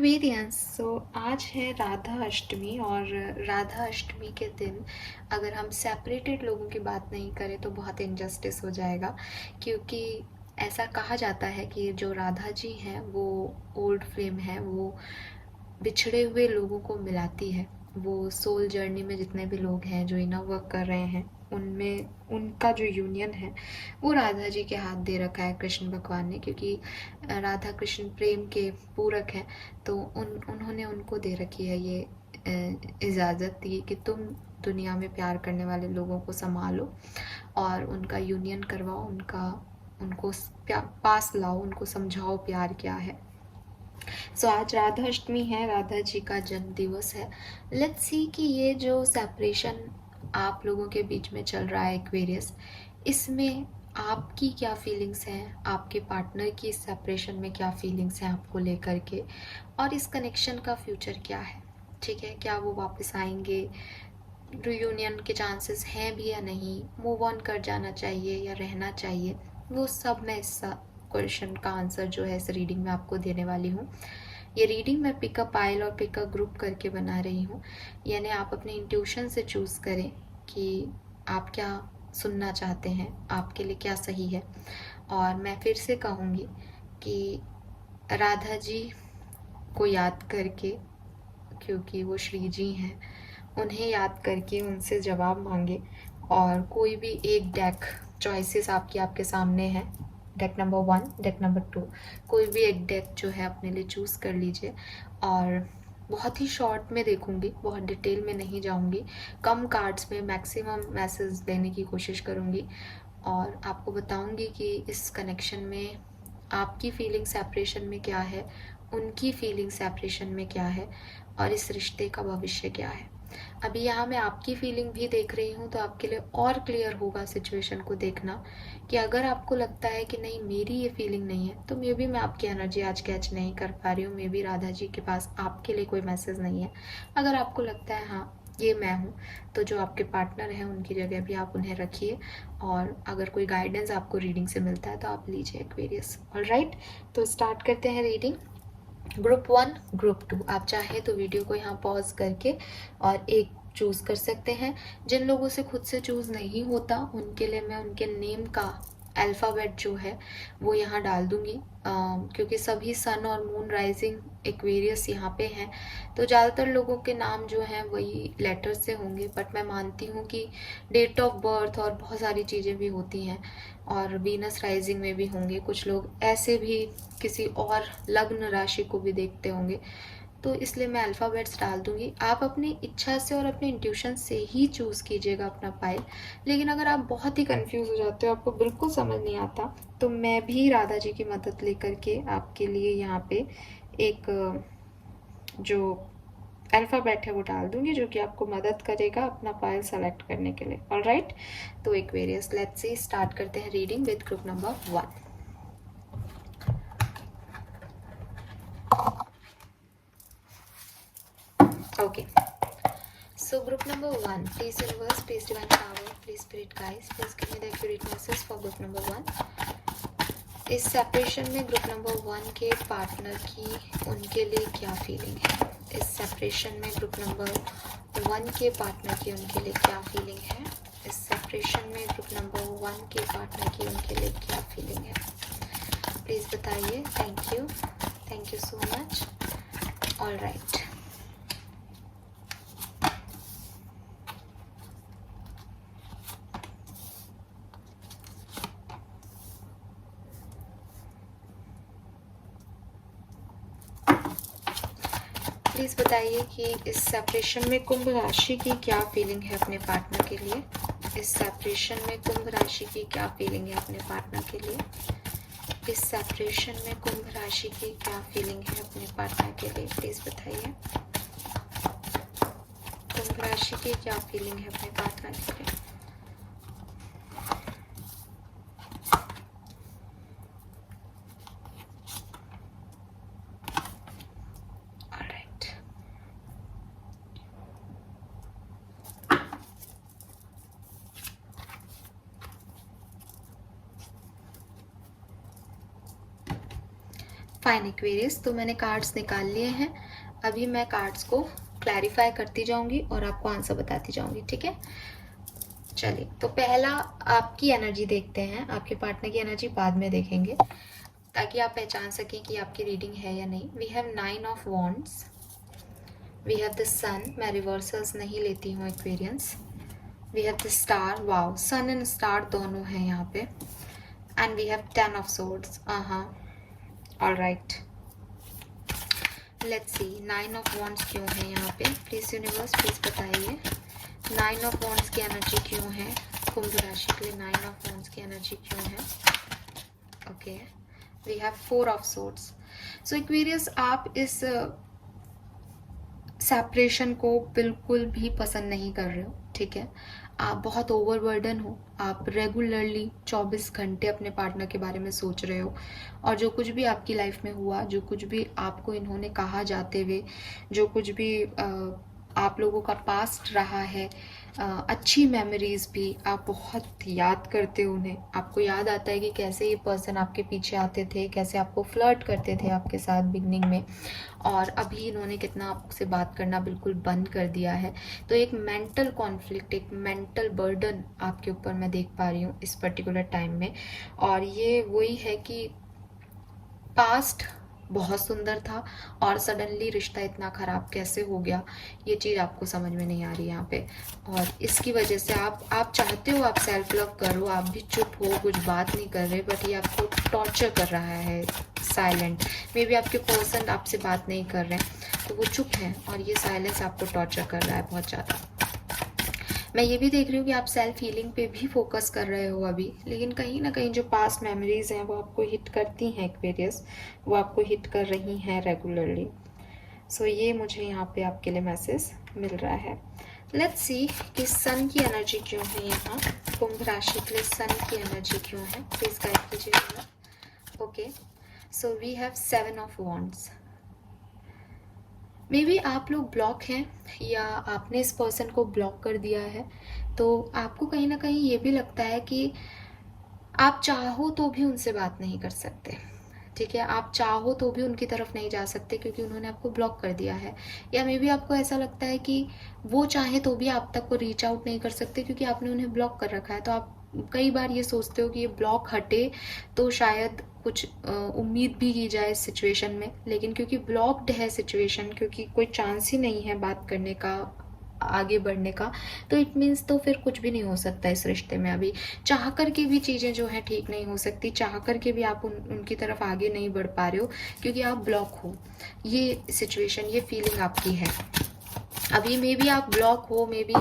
Aquarians. आज है राधा अष्टमी और राधा अष्टमी के दिन अगर हम सेपरेटेड लोगों की बात नहीं करें तो बहुत इनजस्टिस हो जाएगा, क्योंकि ऐसा कहा जाता है कि जो राधा जी हैं वो ओल्ड फ्लेम है, वो बिछड़े हुए लोगों को मिलाती है। वो सोल जर्नी में जितने भी लोग हैं जो इनर वर्क कर रहे हैं, उनमें उनका जो यूनियन है वो राधा जी के हाथ दे रखा है कृष्ण भगवान ने, क्योंकि राधा कृष्ण प्रेम के पूरक हैं। तो उन्होंने उनको दे रखी है ये इजाज़त दी कि तुम दुनिया में प्यार करने वाले लोगों को संभालो और उनका यूनियन करवाओ, उनको पास लाओ, उनको समझाओ प्यार क्या है। आज राधा अष्टमी है, राधा जी का जन्म दिवस है। लेट्स सी कि ये जो सेपरेशन आप लोगों के बीच में चल रहा है एक्वेरियस, इसमें आपकी क्या फीलिंग्स हैं, आपके पार्टनर की इस सेपरेशन में क्या फीलिंग्स हैं आपको लेकर के, और इस कनेक्शन का फ्यूचर क्या है। ठीक है, क्या वो वापस आएंगे, रियूनियन के चांसेस हैं भी या नहीं, मूव ऑन कर जाना चाहिए या रहना चाहिए, वो सब मैं इस क्वेश्चन का आंसर जो है इस रीडिंग में आपको देने वाली हूँ। ये रीडिंग मैं पिकअप आइल और पिकअप ग्रुप करके बना रही हूँ, यानी आप अपने इंट्यूशन से चूज़ करें कि आप क्या सुनना चाहते हैं, आपके लिए क्या सही है। और मैं फिर से कहूँगी कि राधा जी को याद करके, क्योंकि वो श्री जी हैं, उन्हें याद करके उनसे जवाब मांगे और कोई भी एक डेक चॉइसेस आपके सामने है, डेक नंबर 1, डेक नंबर 2, कोई भी एक डेक जो है अपने लिए चूज़ कर लीजिए। और बहुत ही शॉर्ट में देखूंगी, बहुत डिटेल में नहीं जाऊंगी, कम कार्ड्स में मैक्सिमम मैसेज देने की कोशिश करूंगी और आपको बताऊंगी कि इस कनेक्शन में आपकी फीलिंग सेपरेशन में क्या है, उनकी फीलिंग सेपरेशन में क्या है, और इस रिश्ते का भविष्य क्या है। अभी यहाँ मैं आपकी फीलिंग भी देख रही हूँ, तो आपके लिए और क्लियर होगा सिचुएशन को देखना कि अगर आपको लगता है कि नहीं मेरी ये फीलिंग नहीं है, तो मे बी मैं आपकी एनर्जी आज कैच नहीं कर पा रही हूँ, मे बी राधा जी के पास आपके लिए कोई मैसेज नहीं है। अगर आपको लगता है हाँ ये मैं हूँ, तो जो आपके पार्टनर हैं उनकी जगह भी आप उन्हें रखिए, और अगर कोई गाइडेंस आपको रीडिंग से मिलता है तो आप लीजिए एक्वेरियस। ऑलराइट, तो स्टार्ट करते हैं रीडिंग। ग्रुप 1, ग्रुप 2, आप चाहे तो वीडियो को यहाँ पॉज करके और एक चूज़ कर सकते हैं। जिन लोगों से खुद से चूज़ नहीं होता उनके लिए मैं उनके नेम का अल्फ़ाबेट जो है वो यहाँ डाल दूँगी, क्योंकि सभी सन और मून राइजिंग एक्वेरियस यहाँ पे हैं, तो ज़्यादातर लोगों के नाम जो हैं वही लेटर से होंगे, बट मैं मानती हूँ कि डेट ऑफ बर्थ और बहुत सारी चीज़ें भी होती हैं, और वीनस राइजिंग में भी होंगे कुछ लोग, ऐसे भी किसी और लग्न राशि को भी देखते होंगे, तो इसलिए मैं अल्फ़ाबेट्स डाल दूंगी। आप अपनी इच्छा से और अपने इंट्यूशन से ही चूज़ कीजिएगा अपना पाइल। लेकिन अगर आप बहुत ही कंफ्यूज हो जाते हो, आपको बिल्कुल समझ नहीं आता, तो मैं भी राधा जी की मदद लेकर के आपके लिए यहाँ पे एक जो अल्फ़ाबेट है वो डाल दूंगी, जो कि आपको मदद करेगा अपना पाइल सेलेक्ट करने के लिए। ऑलराइट, तो एक्वेरियस, लेट्स सी, स्टार्ट करते हैं reading with group number 1। Okay, so group number 1, please universe, please divine power, please spirit guides, please give me the accurate message for group number 1. इस separation में group number 1 के partner की उनके लिए क्या feeling है। इस सेपरेशन में ग्रुप नंबर 1 के पार्टनर की उनके लिए क्या फीलिंग है। इस सेपरेशन में ग्रुप नंबर 1 के पार्टनर की उनके लिए क्या फीलिंग है, प्लीज़ बताइए। Thank you so much. All right, please बताइए कि इस सेपरेशन में कुंभ राशि की क्या फीलिंग है अपने पार्टनर के लिए। इस सेपरेशन में कुंभ राशि की क्या फीलिंग है अपने पार्टनर के लिए। इस सेपरेशन में कुंभ राशि की क्या फीलिंग है अपने पार्टनर के लिए, प्लीज़ बताइए। कुंभ राशि की क्या फीलिंग है अपने पार्टनर के लिए। फाइन एक्वेरियस, तो मैंने कार्ड्स निकाल लिए हैं। अभी मैं कार्ड्स को क्लैरिफाई करती जाऊंगी और आपको आंसर बताती जाऊंगी, ठीक है। चलिए, तो पहला आपकी एनर्जी देखते हैं, आपके पार्टनर की एनर्जी बाद में देखेंगे, ताकि आप पहचान सकें कि आपकी रीडिंग है या नहीं। We have 9 of wands, we have the sun, मैं रिवर्सल्स नहीं लेती हूँ Aquarians. We have the star, wow, sun and star दोनों हैं यहाँ पे। And we have 10 of swords, all right. Let's see 9 of wands क्यों है यहाँ पे, प्लीज यूनिवर्स प्लीज बताइए 9 ऑफ वॉन्ड्स की एनर्जी क्यों है कुंभ राशि के लिए। 9 ऑफ वॉन्ड्स की एनर्जी क्यों है? Okay, we have 4 of swords. So Aquarius, आप इस सेपरेशन को बिल्कुल भी पसंद नहीं कर रहे हो, ठीक है। आप बहुत ओवरबर्डन हो, आप रेगुलरली 24 घंटे अपने पार्टनर के बारे में सोच रहे हो, और जो कुछ भी आपकी लाइफ में हुआ, जो कुछ भी आपको इन्होंने कहा जाते हुए, जो कुछ भी आप लोगों का पास्ट रहा है, अच्छी मेमोरीज भी आप बहुत याद करते हो उन्हें। आपको याद आता है कि कैसे ये पर्सन आपके पीछे आते थे, कैसे आपको फ्लर्ट करते थे आपके साथ बिगनिंग में, और अभी इन्होंने कितना आपसे बात करना बिल्कुल बंद कर दिया है। तो एक मेंटल कॉन्फ्लिक्ट, एक मेंटल बर्डन आपके ऊपर मैं देख पा रही हूँ इस पर्टिकुलर टाइम में। और ये वही है कि पास्ट बहुत सुंदर था और सडनली रिश्ता इतना ख़राब कैसे हो गया, ये चीज़ आपको समझ में नहीं आ रही यहाँ पे। और इसकी वजह से आप चाहते हो आप सेल्फ लव करो, आप भी चुप हो, कुछ बात नहीं कर रहे, बट ये आपको टॉर्चर कर रहा है साइलेंट। मे बी आपके पर्सन आपसे बात नहीं कर रहे हैं, तो वो चुप हैं और ये साइलेंस आपको टॉर्चर कर रहा है बहुत ज़्यादा। मैं ये भी देख रही हूँ कि आप सेल्फ हीलिंग पे भी फोकस कर रहे हो अभी, लेकिन कहीं ना कहीं जो पास्ट मेमोरीज हैं वो आपको हिट करती हैं एक्वेरियस, वो आपको हिट कर रही हैं रेगुलरली। सो ये मुझे यहाँ पे आपके लिए मैसेज मिल रहा है। लेट्स सी कि सन की एनर्जी क्यों है यहाँ कुंभ राशि के लिए, सन की एनर्जी क्यों है, प्लीज गाइड कीजिएगा। Okay, so we have 7 of wands. Maybe आप लोग ब्लॉक हैं या आपने इस पर्सन को ब्लॉक कर दिया है, तो आपको कहीं ना कहीं ये भी लगता है कि आप चाहो तो भी उनसे बात नहीं कर सकते, ठीक है। आप चाहो तो भी उनकी तरफ नहीं जा सकते क्योंकि उन्होंने आपको ब्लॉक कर दिया है। या मे बी आपको ऐसा लगता है कि वो चाहे तो भी आप तक को रीच आउट नहीं कर सकते क्योंकि आपने उन्हें ब्लॉक कर रखा है। तो आप कई बार ये सोचते हो कि ये ब्लॉक हटे तो शायद कुछ उम्मीद भी की जाए इस सिचुएशन में, लेकिन क्योंकि ब्लॉक्ड है सिचुएशन, क्योंकि कोई चांस ही नहीं है बात करने का, आगे बढ़ने का, तो इट मीन्स तो फिर कुछ भी नहीं हो सकता इस रिश्ते में। अभी चाह कर के भी चीज़ें जो हैं ठीक नहीं हो सकती, चाह कर के भी आप उनकी तरफ आगे नहीं बढ़ पा रहे हो क्योंकि आप ब्लॉक हो। ये सिचुएशन, ये फीलिंग आपकी है अभी। मे बी आप ब्लॉक हो, मे बी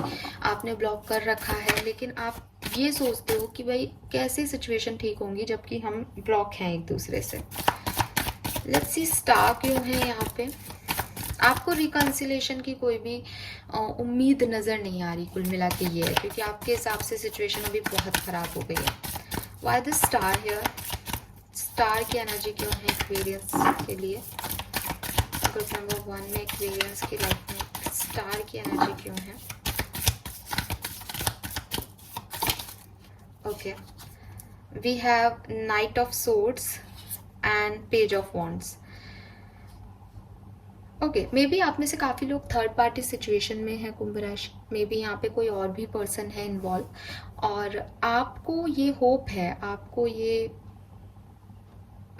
आपने ब्लॉक कर रखा है, लेकिन आप ये सोचते हो कि भाई कैसे सिचुएशन ठीक होंगी जबकि हम ब्लॉक हैं एक दूसरे से। लेट्स सी स्टार क्यों है यहाँ पे। आपको रिकन्सिलेशन की कोई भी उम्मीद नज़र नहीं आ रही, कुल मिला के ये है, क्योंकि आपके हिसाब से सिचुएशन अभी बहुत ख़राब हो गई है। Why the star here, star की एनर्जी क्यों है एक्वेरियंस के लिए, ग्रुप नंबर 1 में एक्वेरियंस की लाइफ में स्टार की एनर्जी क्यों है। Okay, we have knight of swords and page of wands. Okay, maybe आप में से काफ़ी लोग थर्ड पार्टी सिचुएशन में हैं कुंभ राशि, मे बी यहाँ पे कोई और भी पर्सन है इन्वॉल्व, और आपको ये होप है, आपको ये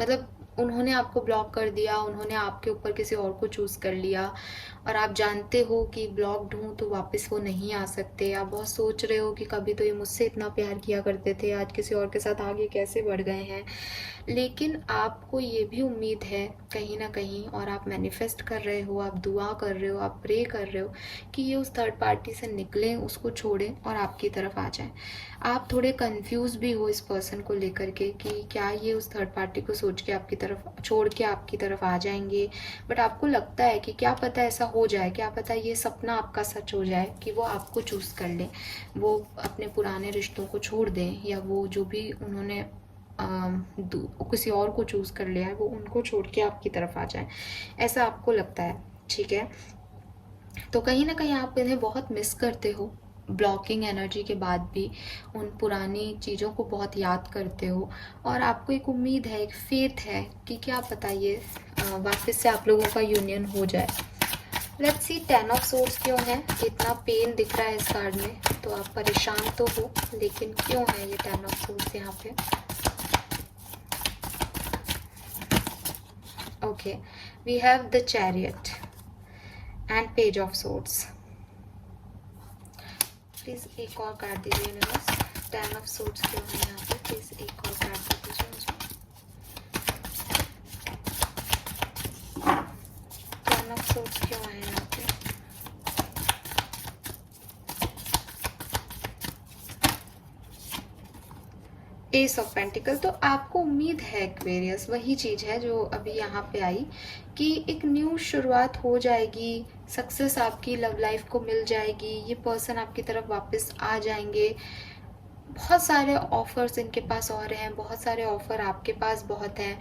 मतलब उन्होंने आपको ब्लॉक कर दिया, उन्होंने आपके ऊपर किसी और को चूज़ कर लिया, और आप जानते हो कि ब्लॉक्ड हूँ तो वापस वो नहीं आ सकते। आप बहुत सोच रहे हो कि कभी तो ये मुझसे इतना प्यार किया करते थे, आज किसी और के साथ आगे कैसे बढ़ गए हैं। लेकिन आपको ये भी उम्मीद है कहीं ना कहीं, और आप मैनिफेस्ट कर रहे हो, आप दुआ कर रहे हो, आप प्रे कर रहे हो कि ये उस थर्ड पार्टी से निकलें, उसको छोड़ें और आपकी तरफ आ जाएं। आप थोड़े कंफ्यूज भी हो इस पर्सन को लेकर के कि क्या ये उस थर्ड पार्टी को सोच के आपकी तरफ छोड़ के आपकी तरफ आ जाएंगे, बट आपको लगता है कि क्या पता ऐसा हो जाए, क्या पता ये सपना आपका सच हो जाए कि वो आपको चूज़ कर लें, वो अपने पुराने रिश्तों को छोड़ दें, या वो जो भी उन्होंने किसी और को चूज़ कर लिया है वो उनको छोड़ के आपकी तरफ आ जाए, ऐसा आपको लगता है, ठीक है। तो कहीं ना कहीं आप इन्हें बहुत मिस करते हो, ब्लॉकिंग एनर्जी के बाद भी उन पुरानी चीज़ों को बहुत याद करते हो, और आपको एक उम्मीद है, एक फेथ है कि क्या पता ये वापस से आप लोगों का यूनियन हो जाए। लेट्स सी 10 ऑफ सोर्ड्स क्यों है, इतना पेन दिख रहा है इस कार्ड में, तो आप परेशान तो हो, लेकिन क्यों है ये 10 ऑफ सोर्ड्स यहाँ पे? Okay, we have the chariot and page of swords. Please एक और कार्ड दीजिए यूनिवर्स, 10 ऑफ सोर्ड्स क्यों है यहाँ पे? प्लीज एक और कार्ड दे दीजिए मुझे। 10 ऑफ सोर्ड्स क्यों है यहाँ पे? S of pentacle. तो आपको उम्मीद है एक्वेरियस, वही चीज़ है जो अभी यहाँ पे आई कि एक न्यू शुरुआत हो जाएगी, सक्सेस आपकी लव लाइफ को मिल जाएगी, ये पर्सन आपकी तरफ वापस आ जाएंगे। बहुत सारे ऑफर्स इनके पास और हैं, बहुत सारे ऑफर आपके पास बहुत हैं,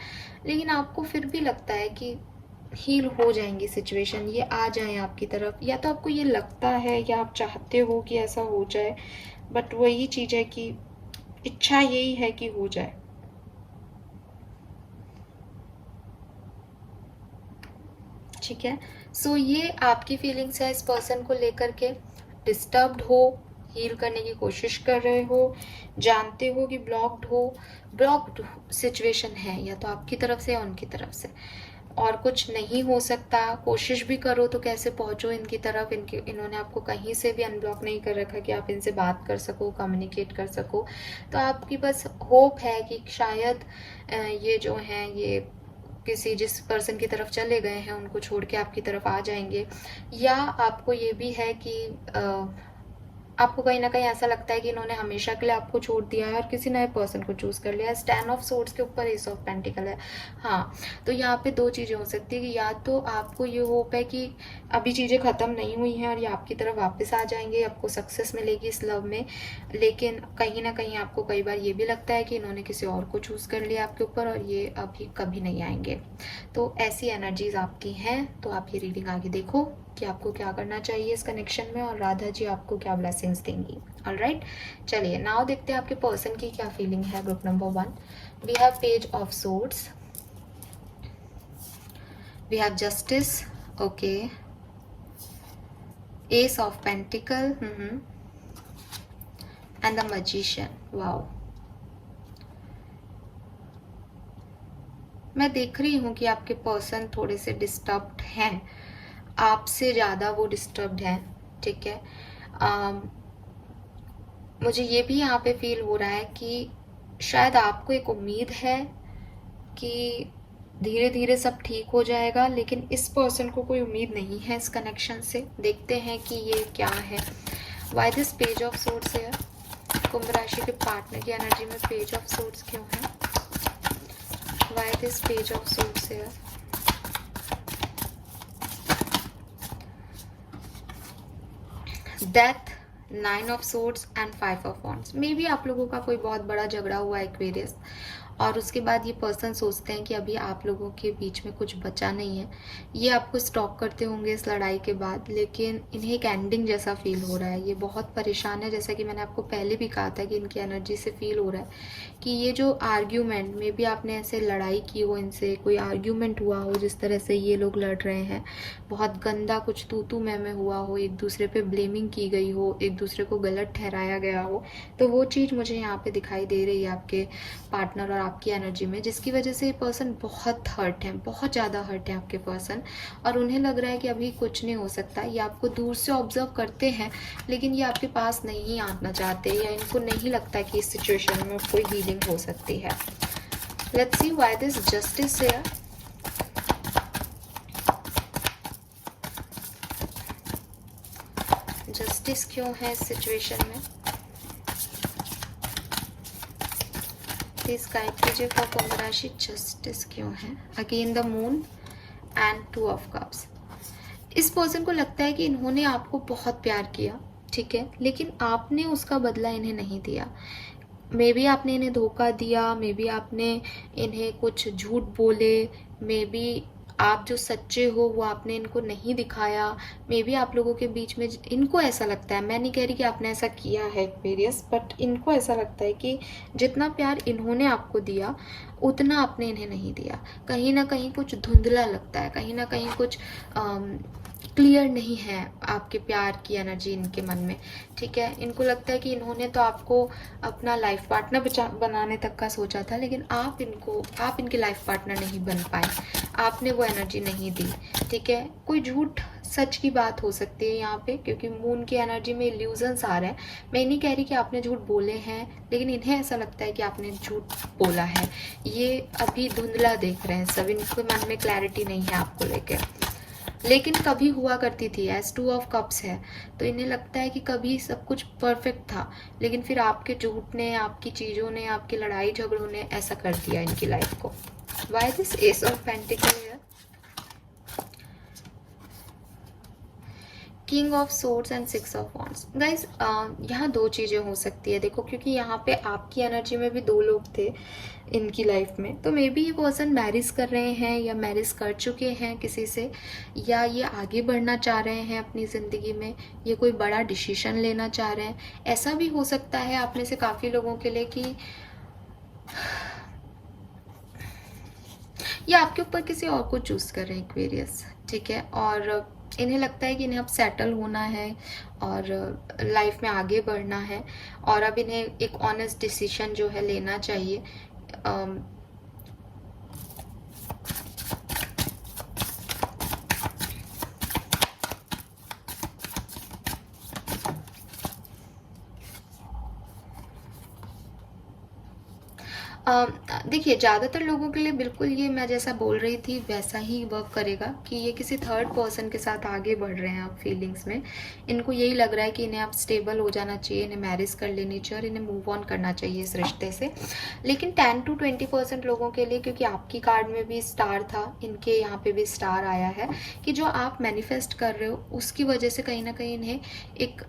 लेकिन आपको फिर भी लगता है कि हील हो जाएंगी सिचुएशन, ये आ जाए आपकी तरफ, या तो आपको ये लगता है या आप चाहते हो कि ऐसा हो जाए, बट वही चीज़ है कि इच्छा यही है कि हो जाए। ठीक है, सो ये आपकी फीलिंग्स है इस पर्सन को लेकर के। डिस्टर्ब्ड हो, हील करने की कोशिश कर रहे हो, जानते हो कि ब्लॉक्ड सिचुएशन है, या तो आपकी तरफ से या उनकी तरफ से, और कुछ नहीं हो सकता। कोशिश भी करो तो कैसे पहुंचो इनकी तरफ, इन्होंने आपको कहीं से भी अनब्लॉक नहीं कर रखा कि आप इनसे बात कर सको, कम्युनिकेट कर सको। तो आपकी बस होप है कि शायद ये जो हैं ये किसी जिस पर्सन की तरफ चले गए हैं उनको छोड़ के आपकी तरफ आ जाएंगे, या आपको ये भी है कि आपको कहीं ना कहीं ऐसा लगता है कि इन्होंने हमेशा के लिए आपको छोड़ दिया है और किसी नए पर्सन को चूज कर लिया है। 10 ऑफ सोर्ड्स के ऊपर एस ऑफ पेंटिकल है। हाँ, तो यहाँ पे दो चीज़ें हो सकती है कि या तो आपको ये होप है कि अभी चीज़ें ख़त्म नहीं हुई हैं और ये आपकी तरफ वापस आ जाएंगे, आपको सक्सेस मिलेगी इस लव में, लेकिन कहीं ना कहीं आपको कई बार ये भी लगता है कि इन्होंने किसी और को चूज़ कर लिया आपके ऊपर और ये अभी कभी नहीं आएंगे। तो ऐसी एनर्जीज आपकी हैं, तो आप ये रीडिंग आगे देखो कि आपको क्या करना चाहिए इस कनेक्शन में और राधा जी आपको क्या ब्लेसिंग्स देंगी। ऑलराइट, चलिए नाउ देखते हैं आपके पर्सन की क्या फीलिंग है। Group number 1, we have page of swords, we have justice, okay, ace of pentacle and the magician. Wow, मैं देख रही हूँ कि आपके पर्सन थोड़े से डिस्टर्ब्ड हैं, आपसे ज़्यादा वो डिस्टर्ब्ड हैं। ठीक है, मुझे ये भी यहाँ पे फील हो रहा है कि शायद आपको एक उम्मीद है कि धीरे धीरे सब ठीक हो जाएगा, लेकिन इस पर्सन को कोई उम्मीद नहीं है इस कनेक्शन से। देखते हैं कि ये क्या है। Why this page of swords है? कुंभ राशि के पार्टनर की एनर्जी में पेज ऑफ सोर्ड्स क्यों है? Why this page of swords है? Death, 9 of swords and 5 of wands. Maybe आप लोगों का कोई बहुत बड़ा झगड़ा हुआ है एक्वेरियस, और उसके बाद ये पर्सन सोचते हैं कि अभी आप लोगों के बीच में कुछ बचा नहीं है। ये आपको स्टॉक करते होंगे इस लड़ाई के बाद, लेकिन इन्हें एक एंडिंग जैसा फील हो रहा है। ये बहुत परेशान है, जैसा कि मैंने आपको पहले भी कहा था कि इनकी एनर्जी से फील हो रहा है कि ये जो आर्ग्यूमेंट, मे बी आपने ऐसे लड़ाई की हो इनसे, कोई आर्ग्यूमेंट हुआ हो जिस तरह से ये लोग लड़ रहे हैं, बहुत गंदा कुछ तू मैं हुआ हो, एक दूसरे पे ब्लेमिंग की गई हो, एक दूसरे को गलत ठहराया गया हो, तो वो चीज़ मुझे यहाँ पे दिखाई दे रही है आपके पार्टनर और आपकी एनर्जी में, जिसकी वजह से ये पर्सन बहुत हर्ट है, बहुत ज़्यादा हर्ट है आपके पर्सन, और उन्हें लग रहा है कि अभी कुछ नहीं हो सकता। ये आपको दूर से ऑब्जर्व करते हैं, लेकिन ये आपके पास नहीं आना चाहते, या इनको नहीं लगता कि इस सिचुएशन में कोई हीलिंग हो सकती है। Let's see why this justice here. Justice क्यों है इस सिचुएशन में? प्लीज गाइड कीजिए फॉर कुंभ राशि, जस्टिस क्यों है? Again the moon and 2 of cups. इस पर्सन को लगता है कि इन्होंने आपको बहुत प्यार किया, ठीक है, लेकिन आपने उसका बदला इन्हें नहीं दिया। मे बी आपने इन्हें धोखा दिया, मे बी आपने इन्हें कुछ झूठ बोले, मे बी आप जो सच्चे हो वो आपने इनको नहीं दिखाया। मे बी आप लोगों के बीच में इनको ऐसा लगता है, मैं नहीं कह रही कि आपने ऐसा किया है एक्वेरियस, बट इनको ऐसा लगता है कि जितना प्यार इन्होंने आपको दिया उतना आपने इन्हें नहीं दिया। कहीं ना कहीं कुछ धुंधला लगता है, कहीं ना कहीं कुछ क्लियर नहीं है आपके प्यार की एनर्जी इनके मन में। ठीक है, इनको लगता है कि इन्होंने तो आपको अपना लाइफ पार्टनर बनाने तक का सोचा था, लेकिन आप इनके लाइफ पार्टनर नहीं बन पाए, आपने वो एनर्जी नहीं दी। ठीक है, कोई झूठ सच की बात हो सकती है यहाँ पे, क्योंकि मून की एनर्जी में इल्यूजन्स आ रहे हैं। मैं नहीं कह रही कि आपने झूठ बोले हैं, लेकिन इन्हें ऐसा लगता है कि आपने झूठ बोला है। ये अभी धुंधला देख रहे हैं सब, इनके मन में क्लैरिटी नहीं है आपको लेके। लेकिन कभी हुआ करती थी, एज 2 ऑफ कप्स है, तो इन्हें लगता है कि कभी सब कुछ परफेक्ट था, लेकिन फिर आपके झूठ ने, आपकी चीज़ों ने, आपकी लड़ाई झगड़ों ने ऐसा कर दिया इनकी लाइफ को। Why this ace of pentacle है, king of swords and 6 of wands. Guys यहाँ दो चीज़ें हो सकती है, देखो, क्योंकि यहाँ पे आपकी एनर्जी में भी 2 लोग थे इनकी लाइफ में, तो मे बी ये पर्सन मैरिज कर रहे हैं या मैरिज कर चुके हैं किसी से, या ये आगे बढ़ना चाह रहे हैं अपनी ज़िंदगी में, ये कोई बड़ा डिसीजन लेना चाह रहे हैं। ऐसा भी हो सकता है आप में से काफ़ी लोगों के लिए कि ये आपके ऊपर किसी और को चूज़ कर रहे हैं एक्वेरियस। ठीक है, और इन्हें लगता है कि इन्हें अब सेटल होना है और लाइफ में आगे बढ़ना है, और अब इन्हें एक ऑनेस्ट डिसीजन जो है लेना चाहिए। देखिए, ज़्यादातर लोगों के लिए बिल्कुल ये मैं जैसा बोल रही थी वैसा ही वर्क करेगा, कि ये किसी थर्ड पर्सन के साथ आगे बढ़ रहे हैं आप फीलिंग्स में। इनको यही लग रहा है कि इन्हें आप स्टेबल हो जाना चाहिए, इन्हें मैरिज कर लेनी चाहिए और इन्हें मूव ऑन करना चाहिए इस रिश्ते से। लेकिन 10 to 20% लोगों के लिए, क्योंकि आपकी कार्ड में भी स्टार था, इनके यहाँ पे भी स्टार आया है, कि जो आप मैनिफेस्ट कर रहे हो उसकी वजह से कहीं ना कहीं इन्हें एक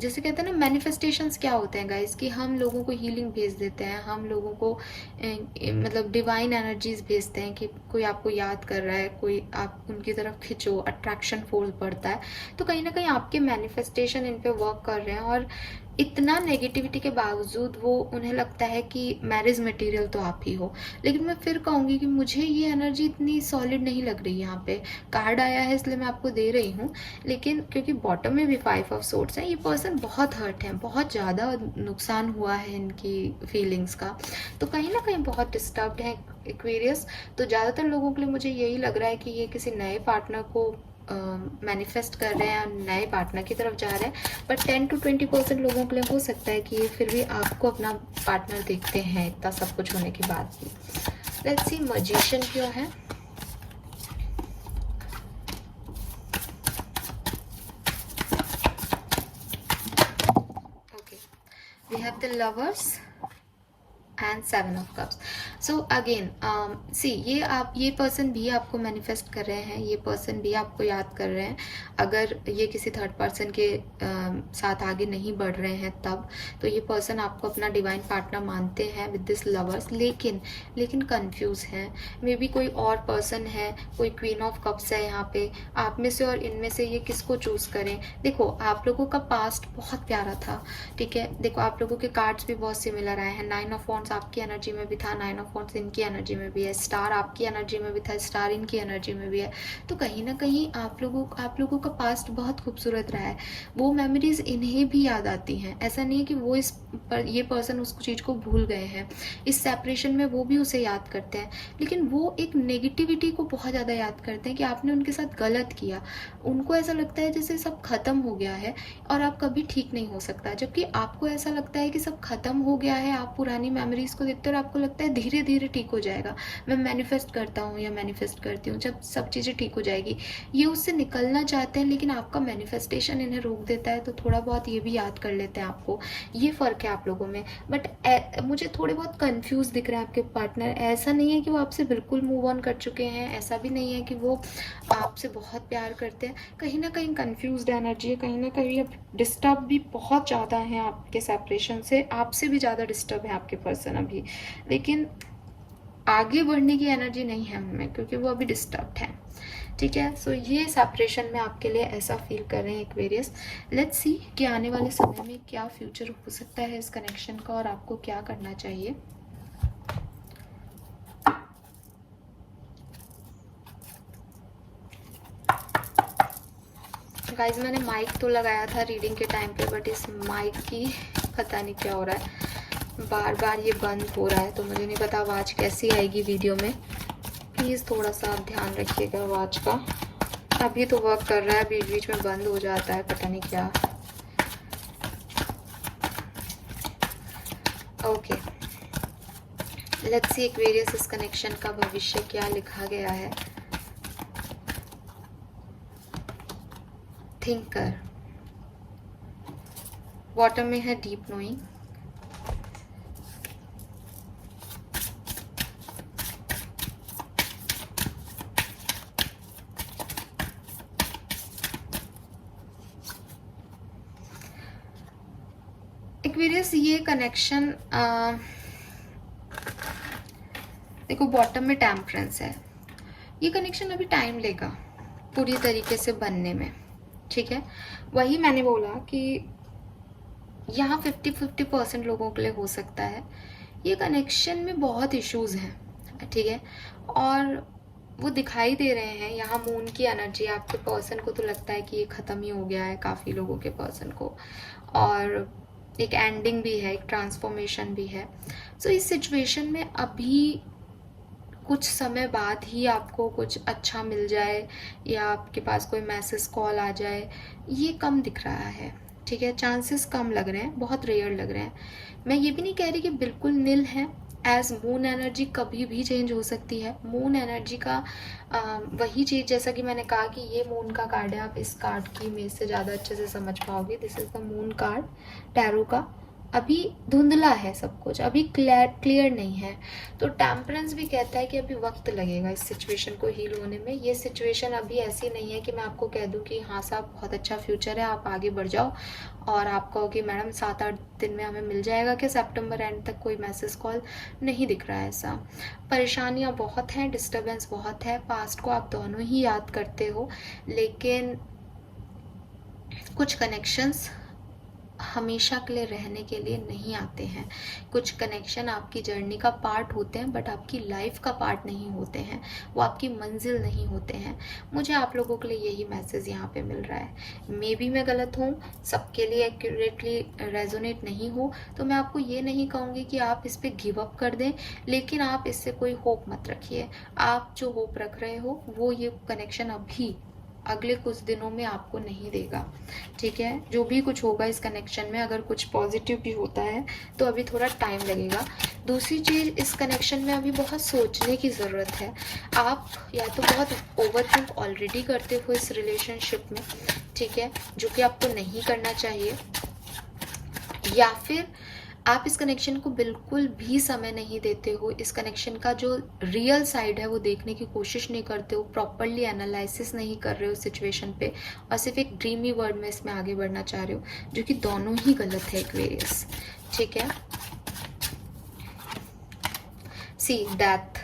जैसे कहते हैं ना, मैनिफेस्टेशंस क्या होते हैं गाइस, कि हम लोगों को हीलिंग भेज देते हैं, हम लोगों को मतलब डिवाइन एनर्जीज भेजते हैं, कि कोई आपको याद कर रहा है, कोई आप उनकी तरफ खिंचो, अट्रैक्शन फोर्स बढ़ता है। तो कहीं ना कहीं आपके मैनिफेस्टेशन इन पे वर्क कर रहे हैं, और इतना नेगेटिविटी के बावजूद वो उन्हें लगता है कि मैरिज मटेरियल तो आप ही हो। लेकिन मैं फिर कहूँगी कि मुझे ये एनर्जी इतनी सॉलिड नहीं लग रही। यहाँ पे कार्ड आया है इसलिए मैं आपको दे रही हूँ, लेकिन क्योंकि बॉटम में भी 5 ऑफ सोर्ड्स है, ये पर्सन बहुत हर्ट है, बहुत ज़्यादा नुकसान हुआ है इनकी फीलिंग्स का, तो कहीं ना कहीं बहुत डिस्टर्ब्ड है एक्वेरियस। तो ज़्यादातर लोगों के लिए मुझे यही लग रहा है कि ये किसी नए पार्टनर को मैनिफेस्ट कर रहे हैं, नए पार्टनर की तरफ जा रहे हैं। बट 10 to 20% लोगों के लिए हो सकता है कि ये फिर भी आपको अपना पार्टनर देखते हैं इतना सब कुछ होने के बाद भी। लेट्स सी मैजिशियन क्यों है। Okay, we have the lovers and 7 of cups. So again see, ये पर्सन भी आपको मैनिफेस्ट कर रहे हैं, ये पर्सन भी आपको याद कर रहे हैं। अगर ये किसी थर्ड पर्सन के साथ आगे नहीं बढ़ रहे हैं तब, तो ये पर्सन आपको अपना डिवाइन पार्टनर मानते हैं विद दिस लवर्स, लेकिन कंफ्यूज हैं। मे बी कोई और पर्सन है, कोई क्वीन ऑफ कप्स है यहाँ पे। आप में से और इनमें से ये किसको चूज करें। देखो, आप लोगों का पास्ट बहुत प्यारा था। ठीक है, देखो आप लोगों के कार्ड्स भी बहुत सिमिलर आए हैं। 9 ऑफ वॉन्ड्स आपकी एनर्जी में भी था, 9 ऑफ वॉन्ड्स इनकी एनर्जी में भी है, स्टार आपकी एनर्जी में भी था, स्टार इनकी एनर्जी में भी है। तो कहीं ना कहीं आप लोगों का पास्ट बहुत खूबसूरत रहा है। वो मेमोरीज इन्हें भी याद आती हैं। ऐसा नहीं है कि वो ये पर्सन उस चीज़ को भूल गए हैं। इस सेपरेशन में वो भी उसे याद करते हैं, लेकिन वो एक नेगेटिविटी को बहुत ज़्यादा याद करते हैं कि आपने उनके साथ गलत किया। उनको ऐसा लगता है जैसे सब खत्म हो गया है और आप कभी ठीक नहीं हो सकता, जबकि आपको ऐसा लगता है कि सब खत्म हो गया है। आप पुरानी मेमोरीज को देखते हो और आपको लगता है धीरे धीरे ठीक हो जाएगा। मैं मैनिफेस्ट करता हूँ या मैनिफेस्ट करती हूँ, जब सब चीज़ें ठीक हो जाएगी। ये उससे निकलना चाहते हैं, लेकिन आपका मैनिफेस्टेशन इन्हें रोक देता है, तो थोड़ा बहुत ये भी याद कर लेते हैं आपको। ये फ़र्क है आप लोगों में। बट मुझे थोड़े बहुत कंफ्यूज दिख रहे हैं आपके पार्टनर। ऐसा नहीं है कि वो आपसे बिल्कुल मूव ऑन कर चुके हैं, ऐसा भी नहीं है कि वो आपसे बहुत प्यार करते हैं। कहीं ना कहीं कंफ्यूज्ड एनर्जी है, कहीं ना कहीं अब डिस्टर्ब भी बहुत ज़्यादा है आपके सेपरेशन से। आपसे भी ज़्यादा डिस्टर्ब है आपके पर्सन अभी। लेकिन आगे बढ़ने की एनर्जी नहीं है उनमें, क्योंकि वो अभी डिस्टर्ब्ड है। ठीक है, सो ये सेपरेशन में आपके लिए ऐसा फील कर रहे हैं एक्वेरियस। लेट्स सी कि आने वाले समय में क्या फ्यूचर हो सकता है इस कनेक्शन का और आपको क्या करना चाहिए। गाइज मैंने माइक तो लगाया था रीडिंग के टाइम पे, बट इस माइक की पता नहीं क्या हो रहा है, बार बार ये बंद हो रहा है, तो मुझे नहीं पता आवाज़ कैसी आएगी वीडियो में। प्लीज़ थोड़ा सा आप ध्यान रखिएगा आवाज़ का। अभी तो वर्क कर रहा है, बीच बीच में बंद हो जाता है, पता नहीं क्या। ओके, लेट्स सी एक्वेरियस इस कनेक्शन का भविष्य क्या लिखा गया है। थिंकर, वाटर में है डीप नोइंग, एक्वेरियस ये कनेक्शन देखो बॉटम में टेम्परेंस है, ये कनेक्शन अभी टाइम लेगा पूरी तरीके से बनने में। ठीक है, वही मैंने बोला कि यहाँ 50-50% लोगों के लिए हो सकता है। ये कनेक्शन में बहुत इश्यूज हैं, ठीक है, और वो दिखाई दे रहे हैं। यहाँ मून की एनर्जी, आपके पर्सन को तो लगता है कि ये ख़त्म ही हो गया है काफ़ी लोगों के पर्सन को, और एक एंडिंग भी है, एक ट्रांसफॉर्मेशन भी है। सो इस सिचुएशन में अभी कुछ समय बाद ही आपको कुछ अच्छा मिल जाए या आपके पास कोई मैसेज कॉल आ जाए, ये कम दिख रहा है। ठीक है, चांसेस कम लग रहे हैं, बहुत रेयर लग रहे हैं। मैं ये भी नहीं कह रही कि बिल्कुल नील है, एज मून एनर्जी कभी भी चेंज हो सकती है। मून एनर्जी का वही चीज़, जैसा कि मैंने कहा कि ये मून का कार्ड है, आप इस कार्ड की इमेज से ज़्यादा अच्छे से समझ पाओगे। This is the moon card tarot का। अभी धुंधला है सब कुछ, अभी क्लियर नहीं है। तो टेम्परेंस भी कहता है कि अभी वक्त लगेगा इस सिचुएशन को हील होने में। ये सिचुएशन अभी ऐसी नहीं है कि मैं आपको कह दूं कि हाँ साहब बहुत अच्छा फ्यूचर है, आप आगे बढ़ जाओ, और आप कहो कि मैडम 7-8 दिन में हमें मिल जाएगा कि सितंबर एंड तक कोई मैसेज कॉल नहीं दिख रहा है ऐसा। परेशानियाँ बहुत हैं, डिस्टर्बेंस बहुत है, पास्ट को आप दोनों ही याद करते हो, लेकिन कुछ कनेक्शंस हमेशा के लिए रहने के लिए नहीं आते हैं। कुछ कनेक्शन आपकी जर्नी का पार्ट होते हैं, बट आपकी लाइफ का पार्ट नहीं होते हैं, वो आपकी मंजिल नहीं होते हैं। मुझे आप लोगों के लिए यही मैसेज यहाँ पे मिल रहा है। मे बी मैं गलत हूँ, सबके लिए एक्यूरेटली रेजोनेट नहीं हो, तो मैं आपको ये नहीं कहूँगी कि आप इस पर गिव अप कर दें, लेकिन आप इससे कोई होप मत रखिए। आप जो होप रख रहे हो वो ये कनेक्शन अभी अगले कुछ दिनों में आपको नहीं देगा। ठीक है, जो भी कुछ होगा इस कनेक्शन में, अगर कुछ पॉजिटिव भी होता है तो अभी थोड़ा टाइम लगेगा। दूसरी चीज़, इस कनेक्शन में अभी बहुत सोचने की ज़रूरत है। आप या तो बहुत ओवरथिंक ऑलरेडी करते हो इस रिलेशनशिप में, ठीक है, जो कि आपको नहीं करना चाहिए, या फिर आप इस कनेक्शन को बिल्कुल भी समय नहीं देते हो, इस कनेक्शन का जो रियल साइड है वो देखने की कोशिश नहीं करते हो, प्रॉपरली एनालिसिस नहीं कर रहे हो सिचुएशन पे, और सिर्फ एक ड्रीमी वर्ल्ड में इसमें आगे बढ़ना चाह रहे हो, जो कि दोनों ही गलत है एक्वेरियस। ठीक है, सी डेथ,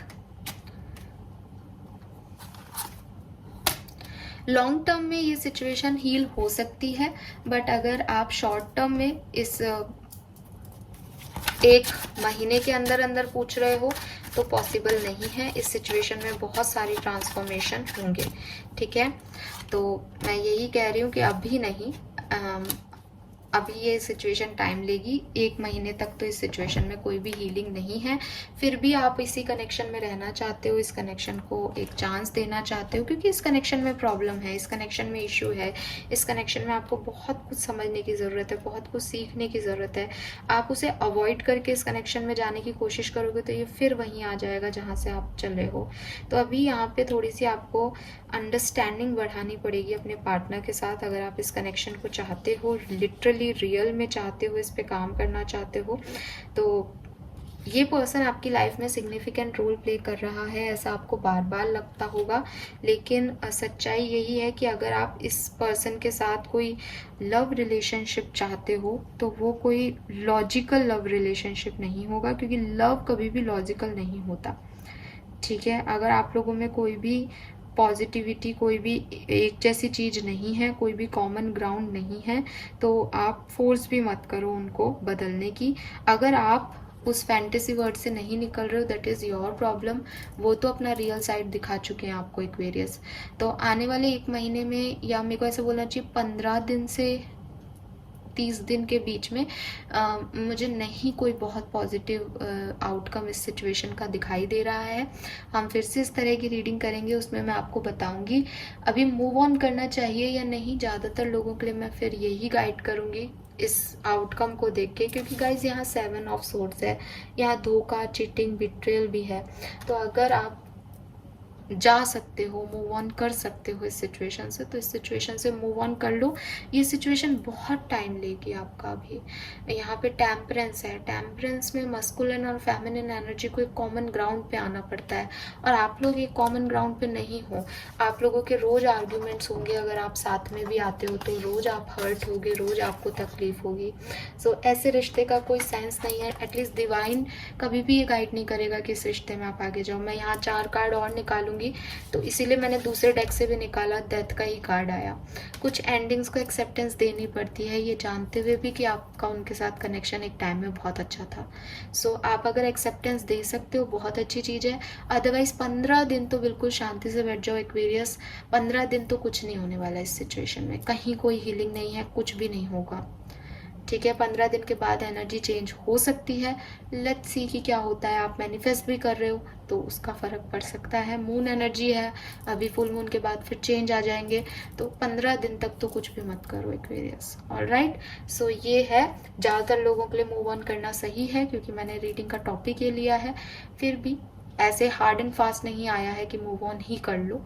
लॉन्ग टर्म में ये सिचुएशन हील हो सकती है, बट अगर आप शॉर्ट टर्म में इस 1 महीने के अंदर अंदर पूछ रहे हो तो पॉसिबल नहीं है। इस सिचुएशन में बहुत सारी ट्रांसफॉर्मेशन होंगे। ठीक है, तो मैं यही कह रही हूँ कि अभी नहीं, अभी ये सिचुएशन टाइम लेगी। 1 महीने तक तो इस सिचुएशन में कोई भी हीलिंग नहीं है। फिर भी आप इसी कनेक्शन में रहना चाहते हो, इस कनेक्शन को एक चांस देना चाहते हो, क्योंकि इस कनेक्शन में प्रॉब्लम है, इस कनेक्शन में इशू है, इस कनेक्शन में आपको बहुत कुछ समझने की ज़रूरत है, बहुत कुछ सीखने की ज़रूरत है। आप उसे अवॉइड करके इस कनेक्शन में जाने की कोशिश करोगे तो ये फिर वहीं आ जाएगा जहाँ से आप चले हो। तो अभी यहाँ पर थोड़ी सी आपको अंडरस्टैंडिंग बढ़ानी पड़ेगी अपने पार्टनर के साथ, अगर आप इस कनेक्शन को चाहते हो, लिटरली रियल में चाहते हो, इस पे काम करना चाहते हो। तो ये पर्सन आपकी लाइफ में सिग्निफिकेंट रोल प्ले कर रहा है, ऐसा आपको बार बार लगता होगा, लेकिन सच्चाई यही है कि अगर आप इस पर्सन के साथ कोई लव रिलेशनशिप चाहते हो तो वो कोई लॉजिकल लव रिलेशनशिप नहीं होगा, क्योंकि लव कभी भी लॉजिकल नहीं होता। ठीक है, अगर आप लोगों में कोई भी पॉजिटिविटी, कोई भी एक जैसी चीज़ नहीं है, कोई भी कॉमन ग्राउंड नहीं है, तो आप फोर्स भी मत करो उनको बदलने की। अगर आप उस फैंटेसी वर्ड से नहीं निकल रहे हो, दैट इज़ योर प्रॉब्लम। वो तो अपना रियल साइड दिखा चुके हैं आपको एक्वेरियस। तो आने वाले 1 महीने में, या मेरे को ऐसा बोलना चाहिए 15 दिन से 30 दिन के बीच में मुझे नहीं कोई बहुत पॉजिटिव आउटकम इस सिचुएशन का दिखाई दे रहा है। हम फिर से इस तरह की रीडिंग करेंगे, उसमें मैं आपको बताऊंगी अभी मूव ऑन करना चाहिए या नहीं। ज़्यादातर लोगों के लिए मैं फिर यही गाइड करूंगी इस आउटकम को देख के, क्योंकि गाइज यहाँ 7 ऑफ सोर्ड्स है, यहाँ धोखा, चीटिंग, बिट्रेयल भी है। तो अगर आप जा सकते हो, मूव ऑन कर सकते हो इस सिचुएशन से, तो इस सिचुएशन से मूव ऑन कर लो। ये सिचुएशन बहुत टाइम लेगी आपका। अभी यहाँ पे टेम्परेंस है, टेम्परेंस में मस्कुलिन और फेमिनिन एनर्जी को एक कॉमन ग्राउंड पे आना पड़ता है, और आप लोग एक कॉमन ग्राउंड पे नहीं हो। आप लोगों के रोज आर्ग्यूमेंट्स होंगे, अगर आप साथ में भी आते हो तो रोज आप हर्ट होगे, रोज आपको तकलीफ होगी। सो ऐसे रिश्ते का कोई सेंस नहीं है। एटलीस्ट डिवाइन कभी भी ये गाइड नहीं करेगा कि इस रिश्ते में आप आगे जाओ। मैं यहाँ 4 कार्ड और निकालूंगी, तो इसीलिए मैंने दूसरे डेक से भी निकाला, डेथ का ही कार्ड आया। कुछ एंडिंग्स को एक्सेप्टेंस देनी पड़ती है, ये जानते हुए भी कि आपका उनके साथ कनेक्शन एक टाइम में बहुत अच्छा था। सो आप अगर एक्सेप्टेंस दे सकते हो, बहुत अच्छी चीज़ है। अदरवाइज 15 दिन तो बिल्कुल शांति से बैठ जाओ एक्वेरियस। 15 दिन तो कुछ नहीं होने वाला इस सिचुएशन में, कहीं कोई हीलिंग नहीं है, कुछ भी नहीं होगा। ठीक है, 15 दिन के बाद एनर्जी चेंज हो सकती है। लेट्स सी कि क्या होता है। आप मैनिफेस्ट भी कर रहे हो तो उसका फ़र्क पड़ सकता है। मून एनर्जी है, अभी फुल मून के बाद फिर चेंज आ जाएंगे, तो 15 दिन तक तो कुछ भी मत करो एक्वेरियस। ऑलराइट, सो ये है। ज़्यादातर लोगों के लिए मूव ऑन करना सही है, क्योंकि मैंने रीडिंग का टॉपिक ये लिया है। फिर भी ऐसे हार्ड एंड फास्ट नहीं आया है कि मूव ऑन ही कर लो,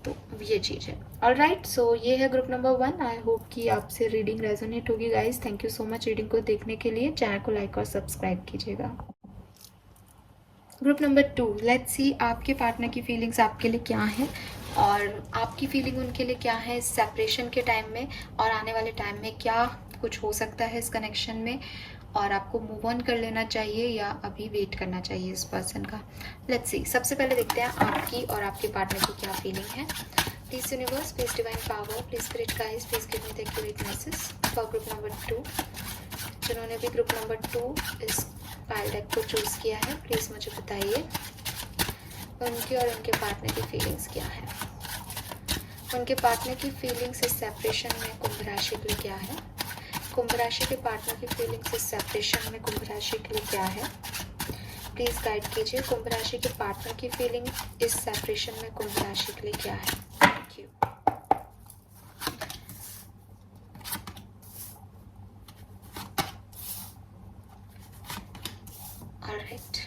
तो ये चीज़ है। ऑलराइट, सो ये है ग्रुप नंबर 1। आई होप कि आपसे रीडिंग रेजोनेट होगी guys. Thank you so much reading को देखने के लिए। चैनल को लाइक और सब्सक्राइब कीजिएगा। ग्रुप नंबर 2, लेट्स सी आपके पार्टनर की फीलिंग्स आपके लिए क्या है, और आपकी फीलिंग उनके लिए क्या है सेपरेशन के टाइम में, और आने वाले टाइम में क्या कुछ हो सकता है इस कनेक्शन में, और आपको मूव ऑन कर लेना चाहिए या अभी वेट करना चाहिए इस पर्सन का। लेट्स सी, सबसे पहले देखते हैं आपकी और आपके पार्टनर की क्या फीलिंग है। Please universe, please divine power, please spirit guides, please give me the accurate message for group number 2। जिन्होंने भी ग्रुप नंबर 2 इस पाइल डेक को चूज किया है, प्लीज मुझे बताइए उनकी और उनके पार्टनर की फीलिंग्स क्या है। उनके पार्टनर की फीलिंग्स इस सेपरेशन में कुंभ राशि के लिए क्या है। कुंभ राशि के पार्टनर की फीलिंग्स इस सेपरेशन में कुंभ राशि के लिए क्या है। प्लीज गाइड कीजिए कुंभ राशि के पार्टनर की फीलिंग इस सेपरेशन में कुंभ राशि के लिए क्या है। Thank you. Alright,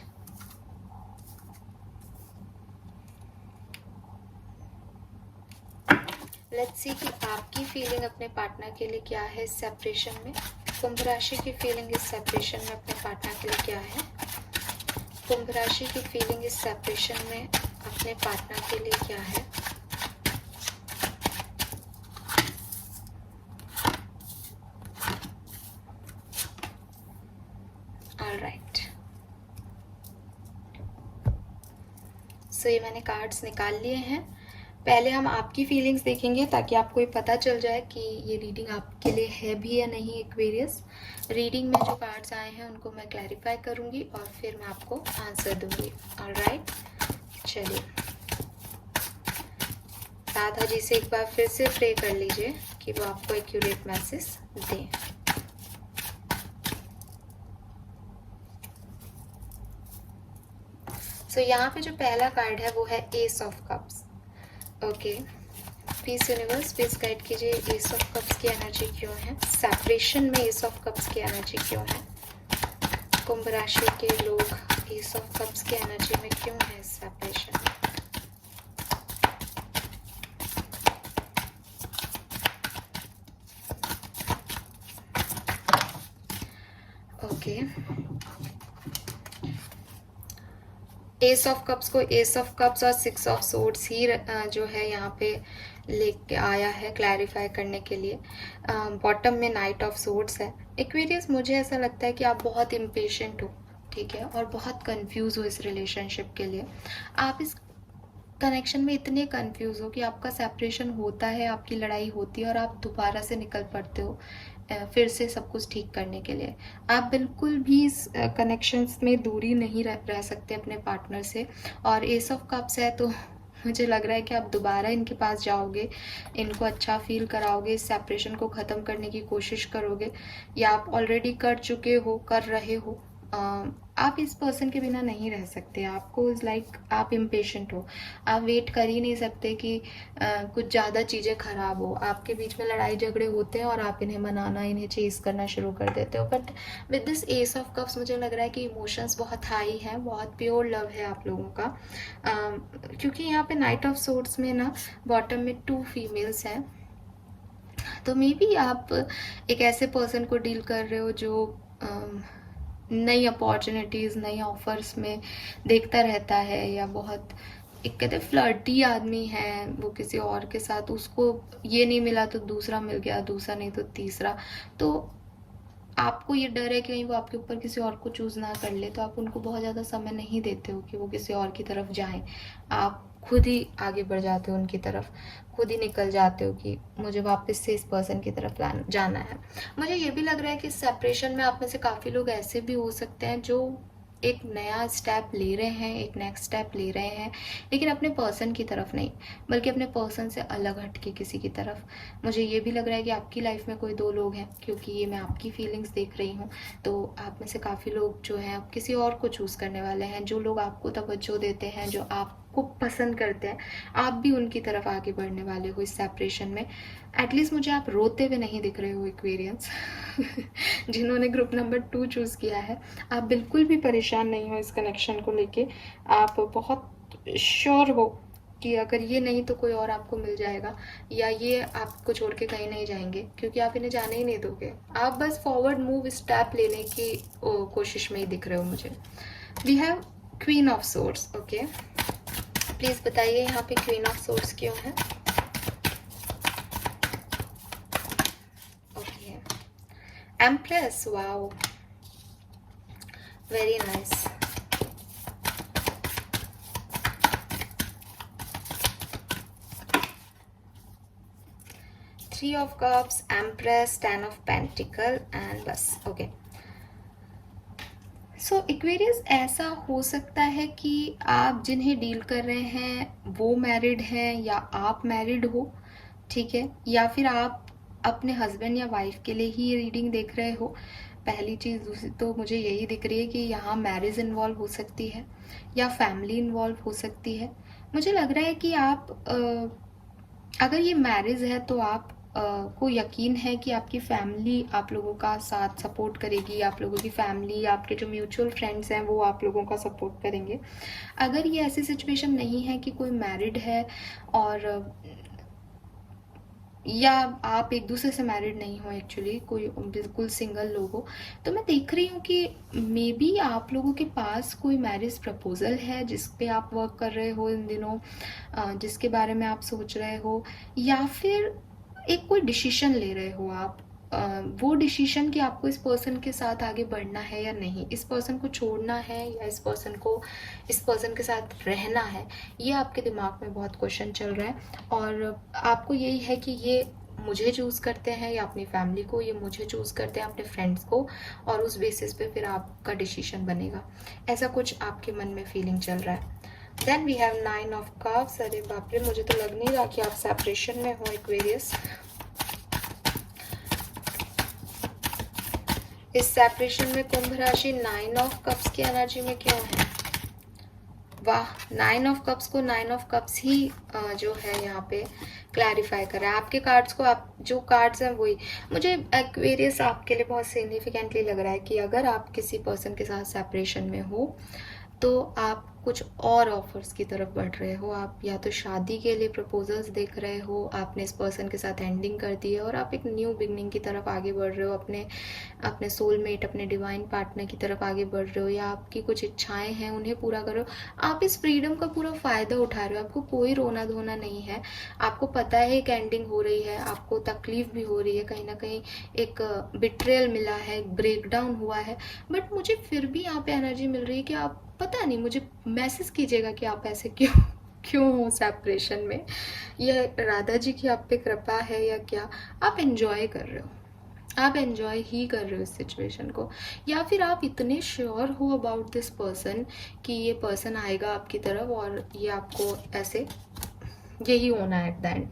let's see कि आपकी फीलिंग अपने पार्टनर के लिए क्या है इस सेपरेशन में। कुंभ राशि की फीलिंग इस सेपरेशन में अपने पार्टनर के लिए क्या है। कुंभ राशि की फीलिंग इस सेपरेशन में अपने पार्टनर के लिए क्या है। ऑलराइट, सो ये मैंने कार्ड्स निकाल लिए हैं। पहले हम आपकी फीलिंग्स देखेंगे ताकि आपको ये पता चल जाए कि ये रीडिंग आपके लिए है भी या नहीं एक्वेरियस। रीडिंग में जो कार्ड्स आए हैं उनको मैं क्लैरिफाई करूंगी और फिर मैं आपको आंसर दूंगी। ऑलराइट, चलिए राधा जी से एक बार फिर से प्रे कर लीजिए कि वो आपको एक्यूरेट मैसेज दें। सो यहाँ पे जो पहला कार्ड है वो है S of cups. Okay, please universe please guide कीजिए एस ऑफ कप्स की एनर्जी क्यों है सेपरेशन में। एस ऑफ कप्स की एनर्जी क्यों है। कुंभ राशि के लोग एस ऑफ कप्स की एनर्जी में क्यों है सेपरेशन में। ओके, एस ऑफ कप्स को एस ऑफ कप्स और 6 ऑफ सोर्ड्स ही जो है यहाँ पे लेके आया है क्लैरिफाई करने के लिए। बॉटम में नाइट ऑफ सोर्ड्स है। एक्वेरियस, मुझे ऐसा लगता है कि आप बहुत इम्पेशेंट हो ठीक है, और बहुत कंफ्यूज हो इस रिलेशनशिप के लिए। आप इस कनेक्शन में इतने कंफ्यूज हो कि आपका सेपरेशन होता है, आपकी लड़ाई होती है और आप दोबारा से निकल पड़ते हो फिर से सब कुछ ठीक करने के लिए। आप बिल्कुल भी इस कनेक्शंस में दूरी नहीं रह सकते अपने पार्टनर से। और एस ऑफ कप्स है तो मुझे लग रहा है कि आप दोबारा इनके पास जाओगे, इनको अच्छा फील कराओगे, इस सेपरेशन को ख़त्म करने की कोशिश करोगे, या आप ऑलरेडी कर चुके हो, कर रहे हो। आप इस पर्सन के बिना नहीं रह सकते। आपको इज़ लाइक आप इम्पेशेंट हो, आप वेट कर ही नहीं सकते कि कुछ ज़्यादा चीज़ें ख़राब हो। आपके बीच में लड़ाई झगड़े होते हैं और आप इन्हें मनाना, इन्हें चेज़ करना शुरू कर देते हो। But with this ace of cups मुझे लग रहा है कि इमोशंस बहुत हाई हैं, बहुत प्योर लव है आप लोगों का। क्योंकि यहाँ पे नाइट ऑफ सोर्ड्स में ना बॉटम में 2 फीमेल्स हैं, तो मे बी आप एक ऐसे पर्सन को डील कर रहे हो जो नई अपॉर्चुनिटीज़, नई ऑफर्स में देखता रहता है, या बहुत एक कहते हैं फ्लर्टी आदमी है, वो किसी और के साथ, उसको ये नहीं मिला तो दूसरा मिल गया, दूसरा नहीं तो तीसरा। तो आपको ये डर है कि कहीं वो आपके ऊपर किसी और को चूज़ ना कर ले, तो आप उनको बहुत ज़्यादा समय नहीं देते हो कि वो किसी और की तरफ जाएं। आप खुद ही आगे बढ़ जाते हो उनकी तरफ, खुद ही निकल जाते हो कि मुझे वापस से इस पर्सन की तरफ जाना है। मुझे ये भी लग रहा है कि सेपरेशन में आप में से काफ़ी लोग ऐसे भी हो सकते हैं जो एक नया स्टेप ले रहे हैं, एक नेक्स्ट स्टेप ले रहे हैं, लेकिन अपने पर्सन की तरफ नहीं, बल्कि अपने पर्सन से अलग हट के किसी की तरफ। मुझे ये भी लग रहा है कि आपकी लाइफ में कोई 2 लोग हैं, क्योंकि ये मैं आपकी फीलिंग्स देख रही हूँ। तो आप में से काफ़ी लोग जो हैं अब किसी और को चूज़ करने वाले हैं। जो लोग आपको तवज्जो देते हैं, जो आपको पसंद करते हैं, आप भी उनकी तरफ आगे बढ़ने वाले हो इस सेपरेशन में। एटलीस्ट मुझे आप रोते हुए नहीं दिख रहे हो एक्वेरियंस जिन्होंने ग्रुप नंबर 2 चूज़ किया है। आप बिल्कुल भी परेशान नहीं हो इस कनेक्शन को लेके। आप बहुत श्योर हो कि अगर ये नहीं तो कोई और आपको मिल जाएगा, या ये आपको छोड़ के कहीं नहीं जाएंगे, क्योंकि आप इन्हें जाने ही नहीं दोगे। आप बस फॉरवर्ड मूव स्टेप लेने की कोशिश में ही दिख रहे हो मुझे। We have queen of swords. Okay, please बताइए यहाँ पे क्वीन ऑफ सोर्ड्स क्यों है। Okay, empress, wow, very nice. Three of cups, empress, 10 of pentacle and बस। ओके, सो एक्वेरियस, ऐसा हो सकता है कि आप जिन्हें डील कर रहे हैं वो मैरिड हैं या आप मैरिड हो, ठीक है, या फिर आप अपने हस्बैंड या वाइफ के लिए ही ये रीडिंग देख रहे हो। पहली चीज़। दूसरी तो मुझे यही दिख रही है कि यहाँ मैरिज इन्वॉल्व हो सकती है या फैमिली इन्वॉल्व हो सकती है। मुझे लग रहा है कि आप अगर ये मैरिज है तो आप को यकीन है कि आपकी फैमिली आप लोगों का साथ सपोर्ट करेगी, आप लोगों की फैमिली, आपके जो म्यूचुअल फ्रेंड्स हैं वो आप लोगों का सपोर्ट करेंगे। अगर ये ऐसी सिचुएशन नहीं है कि कोई मैरिड है और या आप एक दूसरे से मैरिड नहीं हो, एक्चुअली कोई बिल्कुल सिंगल लोग हो, तो मैं देख रही हूँ कि मे बी आप लोगों के पास कोई मैरिज प्रपोजल है जिस पे आप वर्क कर रहे हो इन दिनों, जिसके बारे में आप सोच रहे हो, या फिर एक कोई डिसीजन ले रहे हो आप। वो डिसीजन कि आपको इस पर्सन के साथ आगे बढ़ना है या नहीं, इस पर्सन को छोड़ना है या इस पर्सन के साथ रहना है, ये आपके दिमाग में बहुत क्वेश्चन चल रहा है। और आपको यही है कि ये मुझे चूज़ करते हैं या अपनी फैमिली को, ये मुझे चूज़ करते हैं अपने फ्रेंड्स को, और उस बेसिस पे फिर आपका डिसीजन बनेगा। ऐसा कुछ आपके मन में फीलिंग चल रहा है। Then we have 9 of cups. अरे बाप रे, मुझे तो लग नहीं रहा कि आप सेपरेशन में हो एक्वेरियस। इस सेपरेशन में कुंभ राशि 9 ऑफ कप्स की एनर्जी में क्यों है? वाह, 9 ऑफ कप्स को 9 ऑफ कप्स ही जो है यहाँ पे क्लैरिफाई कर रहा है। आपके कार्ड्स को, आप जो कार्ड्स हैं वही मुझे एक्वेरियस आपके लिए बहुत सिग्निफिकेंटली लग रहा है कि अगर आप किसी पर्सन के साथ सेपरेशन में हो तो आप कुछ और ऑफर्स की तरफ बढ़ रहे हो। आप या तो शादी के लिए प्रपोजल्स देख रहे हो, आपने इस पर्सन के साथ एंडिंग कर दी है और आप एक न्यू बिगनिंग की तरफ आगे बढ़ रहे हो, अपने अपने सोलमेट, अपने डिवाइन पार्टनर की तरफ आगे बढ़ रहे हो, या आपकी कुछ इच्छाएं हैं उन्हें पूरा करो। आप इस फ्रीडम का पूरा फ़ायदा उठा रहे हो, आपको कोई रोना धोना नहीं है। आपको पता है एक एंडिंग हो रही है, आपको तकलीफ भी हो रही है, कहीं ना कहीं एक बिट्रेयल मिला है, एक ब्रेक डाउन हुआ है, बट मुझे फिर भी यहाँ पे एनर्जी मिल रही है कि आप, पता नहीं, मुझे मैसेज कीजिएगा कि आप ऐसे क्यों क्यों हो सेपरेशन में। यह राधा जी की आप पे कृपा है या क्या? आप एंजॉय कर रहे हो, आप एंजॉय ही कर रहे हो इस सिचुएशन को, या फिर आप इतने श्योर हो अबाउट दिस पर्सन कि ये पर्सन आएगा आपकी तरफ और ये आपको ऐसे यही होना है एट द एंड।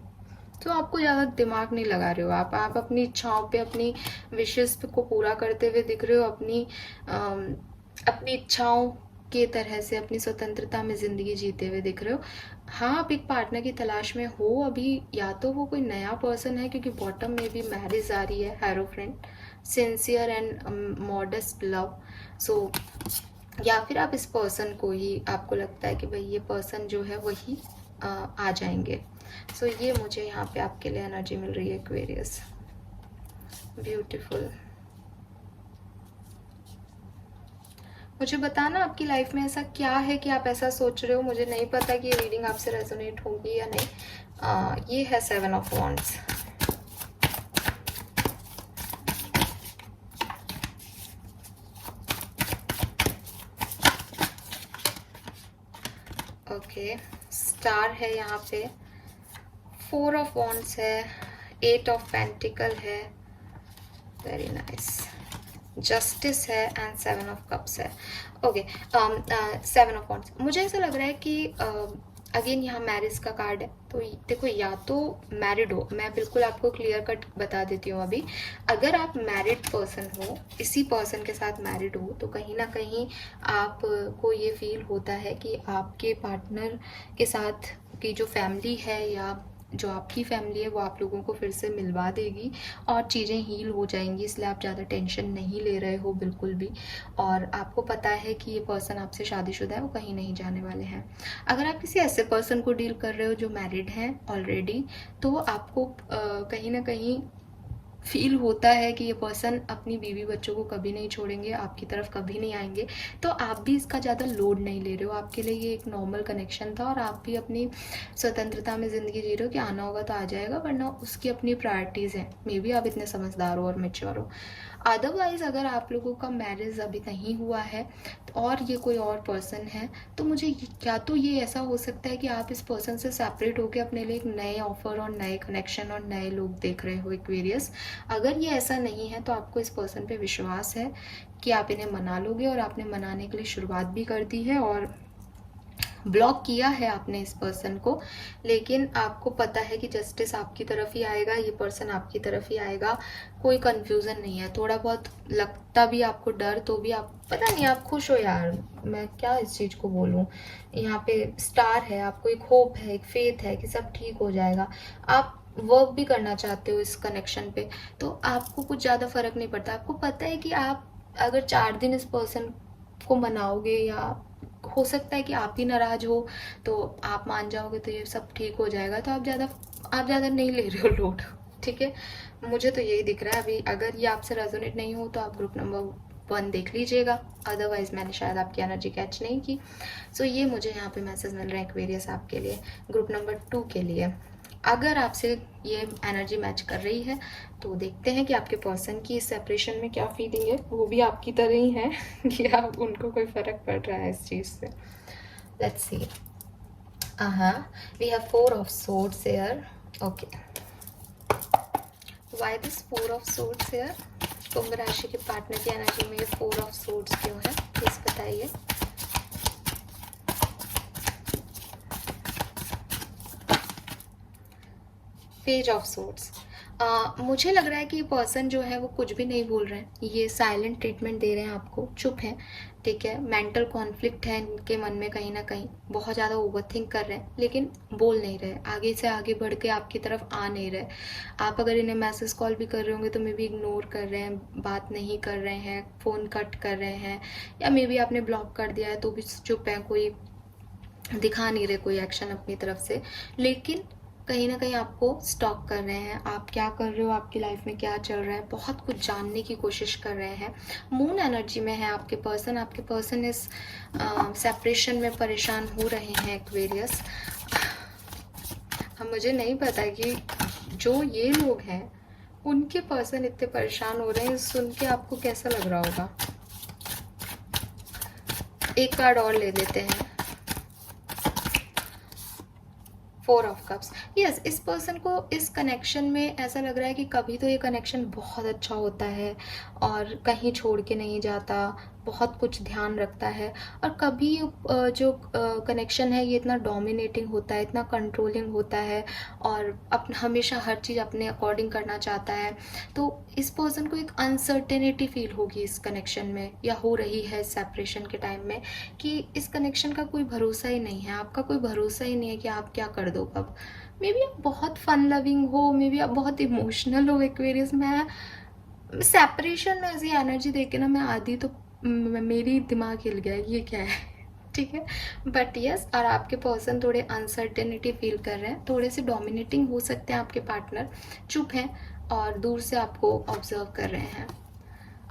तो आपको ज़्यादा दिमाग नहीं लगा रहे हो, आप अपनी इच्छाओं पे, अपनी विशेष को पूरा करते हुए दिख रहे हो, अपनी इच्छाओं के तरह से अपनी स्वतंत्रता में ज़िंदगी जीते हुए दिख रहे हो। हाँ, आप एक पार्टनर की तलाश में हो अभी, या तो वो कोई नया पर्सन है, क्योंकि बॉटम में भी मैरिज आ रही है, hero friend, sincere and modest love. So या फिर आप इस पर्सन को ही, आपको लगता है कि भाई ये पर्सन जो है वही आ जाएंगे। सो ये मुझे यहाँ पे आपके लिए एनर्जी मिल रही है एक्वेरियस। ब्यूटीफुल। मुझे बताना आपकी लाइफ में ऐसा क्या है कि आप ऐसा सोच रहे हो। मुझे नहीं पता कि ये रीडिंग आपसे रेजोनेट होगी या नहीं। ये है 7 ऑफ वॉन्ड्स। ओके, स्टार है यहाँ पे, 4 ऑफ वॉन्ड्स है, 8 ऑफ पेंटिकल है, वेरी नाइस, जस्टिस है एंड 7 ऑफ कप्स है। Okay, 7 of wands. मुझे ऐसा लग रहा है कि अगेन यहाँ मैरिज का कार्ड है, तो देखो, या तो मैरिड हो, मैं बिल्कुल आपको क्लियर कट बता देती हूँ अभी, अगर आप मैरिड पर्सन हो, इसी पर्सन के साथ मैरिड हो, तो कहीं ना कहीं आपको ये फील होता है कि आपके पार्टनर के साथ की जो फैमिली है या जो आपकी फैमिली है वो आप लोगों को फिर से मिलवा देगी और चीज़ें हील हो जाएंगी, इसलिए आप ज़्यादा टेंशन नहीं ले रहे हो बिल्कुल भी। और आपको पता है कि ये पर्सन आपसे शादीशुदा है, वो कहीं नहीं जाने वाले हैं। अगर आप किसी ऐसे पर्सन को डील कर रहे हो जो मैरिड हैं ऑलरेडी, तो आपको कहीं ना कहीं फील होता है कि ये पर्सन अपनी बीवी बच्चों को कभी नहीं छोड़ेंगे, आपकी तरफ कभी नहीं आएंगे, तो आप भी इसका ज़्यादा लोड नहीं ले रहे हो। आपके लिए ये एक नॉर्मल कनेक्शन था और आप भी अपनी स्वतंत्रता में ज़िंदगी जी रहे हो कि आना होगा तो आ जाएगा, वरना उसकी अपनी प्रायोरिटीज़ हैं। मे बी आप इतने समझदार हो और मेच्योर हो। अदरवाइज़ अगर आप लोगों का मैरिज अभी नहीं हुआ है और ये कोई और पर्सन है, तो मुझे क्या तो ये ऐसा हो सकता है कि आप इस पर्सन से सेपरेट होकर अपने लिए एक नए ऑफर और नए कनेक्शन और नए लोग देख रहे हो एक्वेरियस। अगर ये ऐसा नहीं है तो आपको इस पर्सन पे विश्वास है कि आप इन्हें मना लोगे, और आपने मनाने के लिए शुरुआत भी कर दी है और ब्लॉक किया है आपने इस पर्सन को, लेकिन आपको पता है कि जस्टिस आपकी तरफ ही आएगा, ये पर्सन आपकी तरफ ही आएगा, कोई कंफ्यूजन नहीं है। थोड़ा बहुत लगता भी आपको डर, तो भी आप, पता नहीं, आप खुश हो यार, मैं क्या इस चीज़ को बोलूँ। यहाँ पे स्टार है, आपको एक होप है, एक फेथ है कि सब ठीक हो जाएगा। आप वर्क भी करना चाहते हो इस कनेक्शन पे, तो आपको कुछ ज़्यादा फर्क नहीं पड़ता। आपको पता है कि आप अगर 4 दिन इस पर्सन को मनाओगे, या हो सकता है कि आप ही नाराज हो तो आप मान जाओगे तो ये सब ठीक हो जाएगा, तो आप ज़्यादा नहीं ले रहे हो लोड, ठीक है। मुझे तो यही दिख रहा है अभी। अगर ये आपसे रेजोनेट नहीं हो तो आप ग्रुप नंबर 1 देख लीजिएगा, अदरवाइज मैंने शायद आपकी एनर्जी कैच नहीं की। सो ये मुझे यहाँ पे मैसेज मिल रहा है एक्वेरियस आपके लिए, ग्रुप नंबर 2 के लिए। अगर आपसे ये एनर्जी मैच कर रही है तो देखते हैं कि आपके पर्सन की इस सेपरेशन में क्या फीलिंग है। वो भी आपकी तरह ही है कि आप उनको कोई फ़र्क पड़ रहा है इस चीज़ से। Let's see. We have 4 of swords here. Okay, why this 4 of swords here? कुंभ राशि के पार्टनर की एनर्जी में ये 4 ऑफ सोर्ड्स क्यों है, प्लीज़ बताइए। Page of swords. मुझे लग रहा है कि ये पर्सन जो है वो कुछ भी नहीं बोल रहे हैं, ये साइलेंट ट्रीटमेंट दे रहे हैं आपको, चुप है, ठीक है। मेंटल कॉन्फ्लिक्ट है इनके मन में कहीं ना कहीं, बहुत ज़्यादा ओवरथिंक कर रहे हैं लेकिन बोल नहीं रहे, आगे से आगे बढ़ के आपकी तरफ आ नहीं रहे। आप अगर इन्हें मैसेज कॉल भी कर रहे होंगे तो मे बी इग्नोर कर रहे हैं, बात नहीं कर रहे हैं, फ़ोन कट कर रहे हैं, या मे बी आपने ब्लॉक कर दिया है तो भी चुप है, कोई दिखा नहीं रहे कोई एक्शन अपनी तरफ से। लेकिन कहीं ना कहीं आपको स्टॉक कर रहे हैं, आप क्या कर रहे हो, आपकी लाइफ में क्या चल रहा है, बहुत कुछ जानने की कोशिश कर रहे हैं। मून एनर्जी में है आपके पर्सन इस सेपरेशन में परेशान हो रहे हैं एक्वेरियस। अब मुझे नहीं पता कि जो ये लोग हैं उनके पर्सन इतने परेशान हो रहे हैं, सुन के आपको कैसा लग रहा होगा। एक कार्ड और ले लेते हैं, 4 ऑफ कप्स। यस, इस पर्सन को इस कनेक्शन में ऐसा लग रहा है कि कभी तो ये कनेक्शन बहुत अच्छा होता है और कहीं छोड़ के नहीं जाता, बहुत कुछ ध्यान रखता है, और कभी जो कनेक्शन है ये इतना डोमिनेटिंग होता है, इतना कंट्रोलिंग होता है, और हमेशा हर चीज़ अपने अकॉर्डिंग करना चाहता है। तो इस पर्सन को एक अनसर्टेनिटी फील होगी इस कनेक्शन में, या हो रही है सेपरेशन के टाइम में, कि इस कनेक्शन का कोई भरोसा ही नहीं है, आपका कोई भरोसा ही नहीं है कि आप क्या कर दो कब। मे बी आप बहुत फन लविंग हो, मे बी आप बहुत इमोशनल हो एक्वेरियस। मैं सेपरेशन में ऐसी एनर्जी देख के ना मैं आधी तो मेरी दिमाग हिल गया, ये क्या है, ठीक है। बट यस, और आपके पर्सन थोड़े अनसर्टेनिटी फील कर रहे हैं, थोड़े से डोमिनेटिंग हो सकते हैं आपके पार्टनर, चुप हैं और दूर से आपको ऑब्जर्व कर रहे हैं।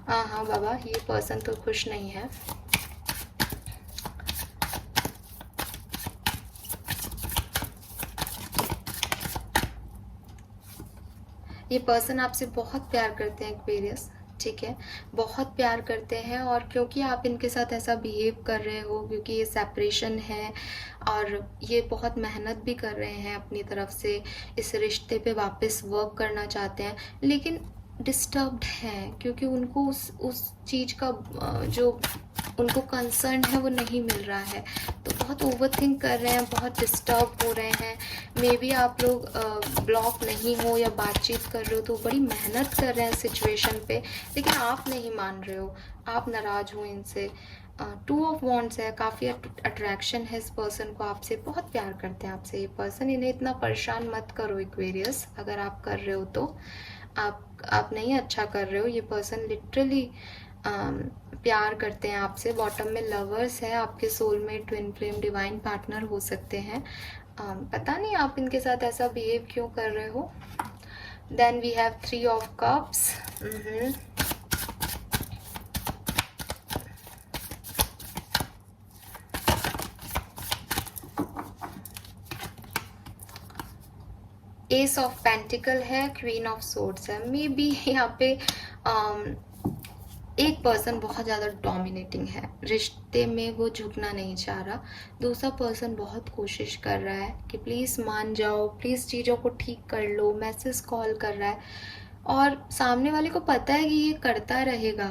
हाँ बाबा, ये पर्सन तो खुश नहीं है। ये पर्सन आपसे बहुत प्यार करते हैं एक्वेरियस, ठीक है, बहुत प्यार करते हैं, और क्योंकि आप इनके साथ ऐसा बिहेव कर रहे हो, क्योंकि ये सेपरेशन है और ये बहुत मेहनत भी कर रहे हैं अपनी तरफ से, इस रिश्ते पे वापस वर्क करना चाहते हैं, लेकिन डिस्टर्ब्ड हैं क्योंकि उनको उस चीज़ का जो उनको कंसर्न है वो नहीं मिल रहा है, तो बहुत ओवरथिंक कर रहे हैं, बहुत डिस्टर्ब हो रहे हैं। मे बी आप लोग ब्लॉक नहीं हो या बातचीत कर रहे हो तो बड़ी मेहनत कर रहे हैं सिचुएशन पे, लेकिन आप नहीं मान रहे हो, आप नाराज़ हो इनसे। 2 ऑफ वॉन्ड्स है, काफ़ी अट्रैक्शन है इस पर्सन को आपसे, बहुत प्यार करते हैं आपसे ये पर्सन। इन्हें इतना परेशान मत करो एक्वेरियस, अगर आप कर रहे हो तो आप नहीं अच्छा कर रहे हो। ये पर्सन लिटरली प्यार करते हैं आपसे। बॉटम में लवर्स है, आपके soulmate, twin flame, divine partner हो सकते हैं। पता नहीं आप इनके साथ ऐसा बिहेव क्यों कर रहे हो। Then we have 3 of cups. Ace of pentacle है, क्वीन ऑफ सोर्ड्स है। मे बी यहाँ पे एक पर्सन बहुत ज़्यादा डोमिनेटिंग है, रिश्ते में वो झुकना नहीं चाह रहा। दूसरा पर्सन बहुत कोशिश कर रहा है कि प्लीज़ मान जाओ, प्लीज़ चीज़ों को ठीक कर लो, मैसेज कॉल कर रहा है, और सामने वाले को पता है कि ये करता रहेगा,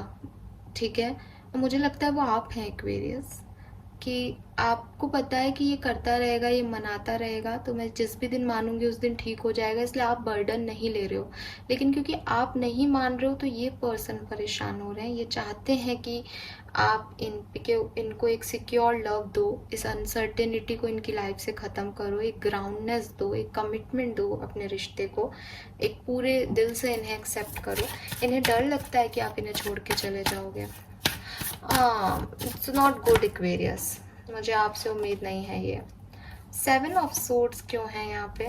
ठीक है। मुझे लगता है वो आप हैं एक्वेरियस, कि आपको पता है कि ये करता रहेगा, ये मनाता रहेगा, तो मैं जिस भी दिन मानूंगी उस दिन ठीक हो जाएगा, इसलिए आप बर्डन नहीं ले रहे हो। लेकिन क्योंकि आप नहीं मान रहे हो तो ये पर्सन परेशान हो रहे हैं, ये चाहते हैं कि आप इनको एक सिक्योर लव दो, इस अनसर्टेनिटी को इनकी लाइफ से ख़त्म करो, एक ग्राउंडनेस दो, एक कमिटमेंट दो अपने रिश्ते को, एक पूरे दिल से इन्हें एक्सेप्ट करो। इन्हें डर लगता है कि आप इन्हें छोड़ के चले जाओगे। इट्स नॉट गुड एक्वेरियस, मुझे आपसे उम्मीद नहीं है ये। 7 ऑफ सोर्ड्स क्यों है यहाँ पे।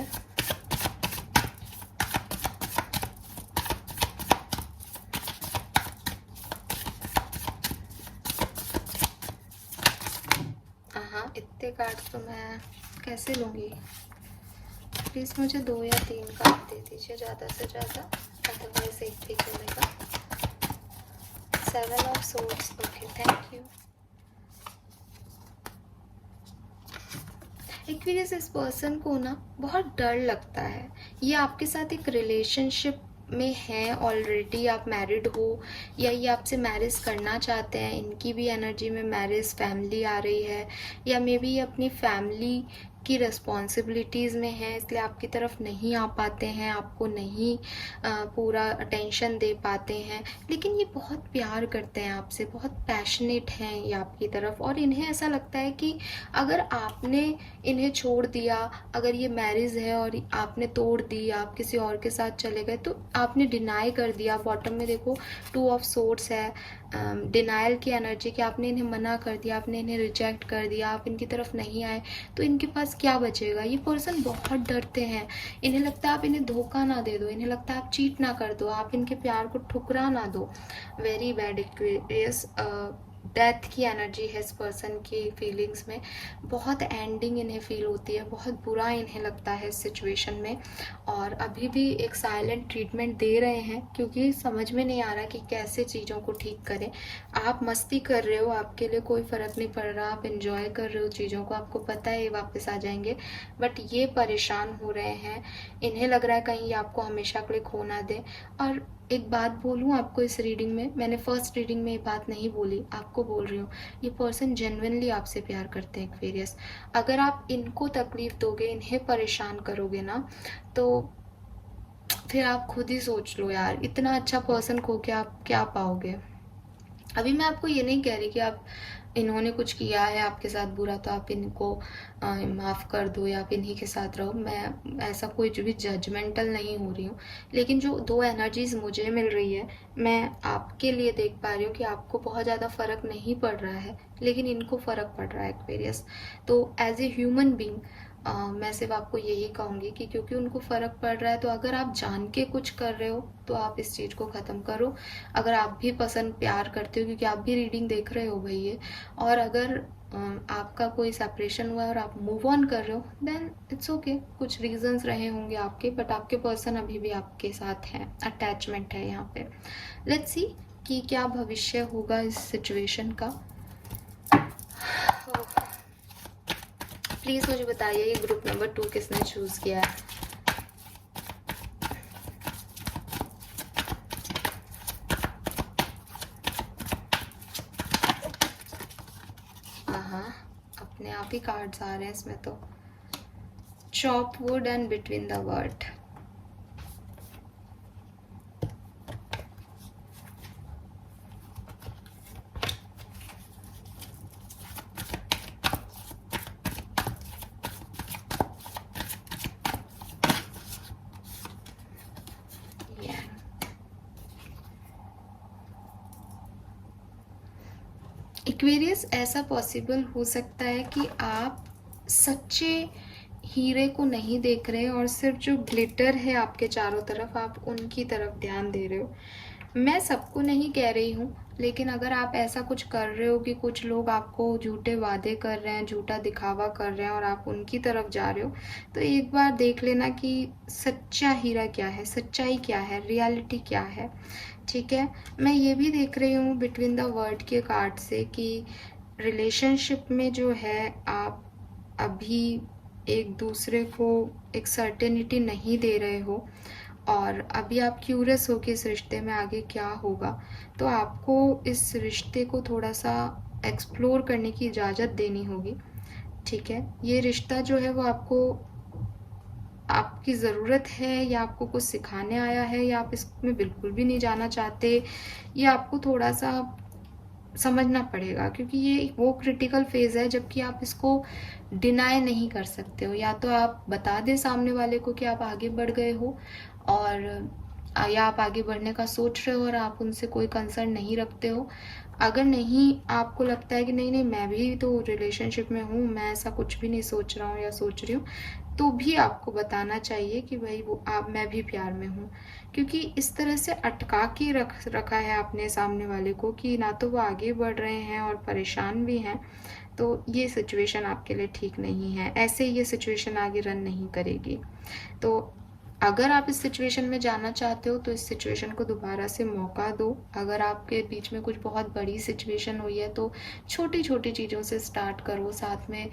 हाँ, इतने कार्ड तो मैं कैसे लूँगी। प्लीज़ मुझे 2 या 3 कार्ड दे दीजिए ज़्यादा से ज़्यादा, अदरवाइज एक भी चलेगा। 7 of swords, okay, thank you. Aquarius, इस पर्सन को ना बहुत डर लगता है, ये आपके साथ एक रिलेशनशिप में है ऑलरेडी, आप मैरिड हो या ये आपसे मैरिज करना चाहते हैं, इनकी भी एनर्जी में मैरिज, फैमिली आ रही है, या मे बी अपनी फैमिली की रिस्पॉन्सिबिलिटीज़ में हैं, इसलिए आपकी तरफ नहीं आ पाते हैं, आपको नहीं पूरा अटेंशन दे पाते हैं। लेकिन ये बहुत प्यार करते हैं आपसे, बहुत पैशनेट हैं ये आपकी तरफ, और इन्हें ऐसा लगता है कि अगर आपने इन्हें छोड़ दिया, अगर ये मैरिज है और आपने तोड़ दी, आप किसी और के साथ चले गए, तो आपने डिनाई कर दिया। बॉटम में देखो 2 ऑफ सोर्ड्स है, डिनायल की एनर्जी, कि आपने इन्हें मना कर दिया, आपने इन्हें रिजेक्ट कर दिया, आप इनकी तरफ नहीं आए, तो इनके पास क्या बचेगा। ये पर्सन बहुत डरते हैं, इन्हें लगता है आप इन्हें धोखा ना दे दो, इन्हें लगता है आप चीट ना कर दो, आप इनके प्यार को ठुकरा ना दो। वेरी बैड एक्वेरियस, डेथ की एनर्जी है इस पर्सन की फीलिंग्स में, बहुत एंडिंग इन्हें फील होती है, बहुत बुरा इन्हें लगता है इस सिचुएशन में, और अभी भी एक साइलेंट ट्रीटमेंट दे रहे हैं क्योंकि समझ में नहीं आ रहा कि कैसे चीज़ों को ठीक करें। आप मस्ती कर रहे हो, आपके लिए कोई फ़र्क नहीं पड़ रहा, आप इन्जॉय कर रहे हो चीज़ों को, आपको पता है ये वापस आ जाएंगे, बट ये परेशान हो रहे हैं, इन्हें लग रहा है कहीं ये आपको हमेशा के लिए खो ना दे। और एक बात बोलूँ आपको, इस रीडिंग में मैंने फर्स्ट रीडिंग में ये बात नहीं बोली, आपको बोल रही हूँ, ये पर्सन जेन्युइनली आपसे प्यार करते हैं एक्वेरियस। अगर आप इनको तकलीफ दोगे, इन्हें परेशान करोगे ना, तो फिर आप खुद ही सोच लो यार, इतना अच्छा पर्सन खो के आप क्या पाओगे। अभी मैं आपको ये नहीं कह रही कि आप, इन्होंने कुछ किया है आपके साथ बुरा तो आप इनको माफ़ कर दो या आप इन्हीं के साथ रहो, मैं ऐसा कोई जो भी जजमेंटल नहीं हो रही हूँ। लेकिन जो 2 एनर्जीज़ मुझे मिल रही है, मैं आपके लिए देख पा रही हूँ कि आपको बहुत ज़्यादा फ़र्क नहीं पड़ रहा है, लेकिन इनको फ़र्क पड़ रहा है एक्वेरियस। तो एज ए ह्यूमन बींग मैं सिर्फ आपको यही कहूँगी कि क्योंकि उनको फ़र्क पड़ रहा है, तो अगर आप जान के कुछ कर रहे हो तो आप इस चीज़ को ख़त्म करो। अगर आप भी पसंद प्यार करते हो, क्योंकि आप भी रीडिंग देख रहे हो भाई ये, और अगर आपका कोई सेपरेशन हुआ है और आप मूव ऑन कर रहे हो, देन इट्स ओके। कुछ रीजंस रहे होंगे आपके, बट आपके पर्सन अभी भी आपके साथ हैं, अटैचमेंट है यहाँ पे। लेट्स सी कि क्या भविष्य होगा इस सिचुएशन का। प्लीज़ मुझे बताइए ये ग्रुप नंबर 2 किसने चूज़ किया है। हाँ, अपने आप ही कार्ड्स आ रहे हैं इसमें तो। Chop wood and between the word. Aquarius, ऐसा पॉसिबल हो सकता है कि आप सच्चे हीरे को नहीं देख रहे और सिर्फ जो ग्लिटर है आपके चारों तरफ, आप उनकी तरफ ध्यान दे रहे हो। मैं सबको नहीं कह रही हूँ, लेकिन अगर आप ऐसा कुछ कर रहे हो कि कुछ लोग आपको झूठे वादे कर रहे हैं, झूठा दिखावा कर रहे हैं और आप उनकी तरफ जा रहे हो, तो एक बार देख लेना कि सच्चा हीरा क्या है, सच्चाई क्या है, रियलिटी क्या है। ठीक है, मैं ये भी देख रही हूँ बिटवीन द वर्ड के कार्ड से कि रिलेशनशिप में जो है आप अभी एक दूसरे को एक सर्टेनिटी नहीं दे रहे हो, और अभी आप क्यूरियस हो कि इस रिश्ते में आगे क्या होगा, तो आपको इस रिश्ते को थोड़ा सा एक्सप्लोर करने की इजाज़त देनी होगी। ठीक है, ये रिश्ता जो है वो आपको, आपकी ज़रूरत है या आपको कुछ सिखाने आया है, या आप इसमें बिल्कुल भी नहीं जाना चाहते, ये आपको थोड़ा सा समझना पड़ेगा, क्योंकि ये वो क्रिटिकल फेज़ है जबकि आप इसको डिनाई नहीं कर सकते हो। या तो आप बता दें सामने वाले को कि आप आगे बढ़ गए हो, और या आप आगे बढ़ने का सोच रहे हो और आप उनसे कोई कंसर्न नहीं रखते हो। अगर नहीं, आपको लगता है कि नहीं नहीं मैं भी तो रिलेशनशिप में हूँ, मैं ऐसा कुछ भी नहीं सोच रहा हूँ या सोच रही हूँ, तो भी आपको बताना चाहिए कि भाई वो आप, मैं भी प्यार में हूँ। क्योंकि इस तरह से अटका के रखा है आपने सामने वाले को कि ना तो वो आगे बढ़ रहे हैं और परेशान भी हैं, तो ये सिचुएशन आपके लिए ठीक नहीं है। ऐसे ये सिचुएशन आगे रन नहीं करेगी। तो अगर आप इस सिचुएशन में जाना चाहते हो तो इस सिचुएशन को दोबारा से मौका दो। अगर आपके बीच में कुछ बहुत बड़ी सिचुएशन हुई है तो छोटी छोटी चीज़ों से स्टार्ट करो, साथ में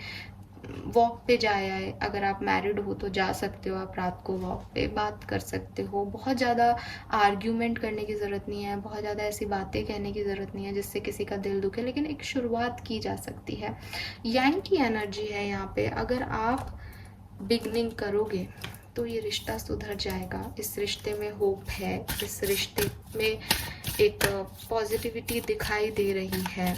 वॉक पे जाया है, अगर आप मैरिड हो तो जा सकते हो, आप रात को वॉक पे बात कर सकते हो। बहुत ज़्यादा आर्ग्यूमेंट करने की ज़रूरत नहीं है, बहुत ज़्यादा ऐसी बातें कहने की ज़रूरत नहीं है जिससे किसी का दिल दुखे, लेकिन एक शुरुआत की जा सकती है। यांग की एनर्जी है यहाँ पे, अगर आप बिगनिंग करोगे तो ये रिश्ता सुधर जाएगा। इस रिश्ते में होप है, इस रिश्ते में एक पॉजिटिविटी दिखाई दे रही है।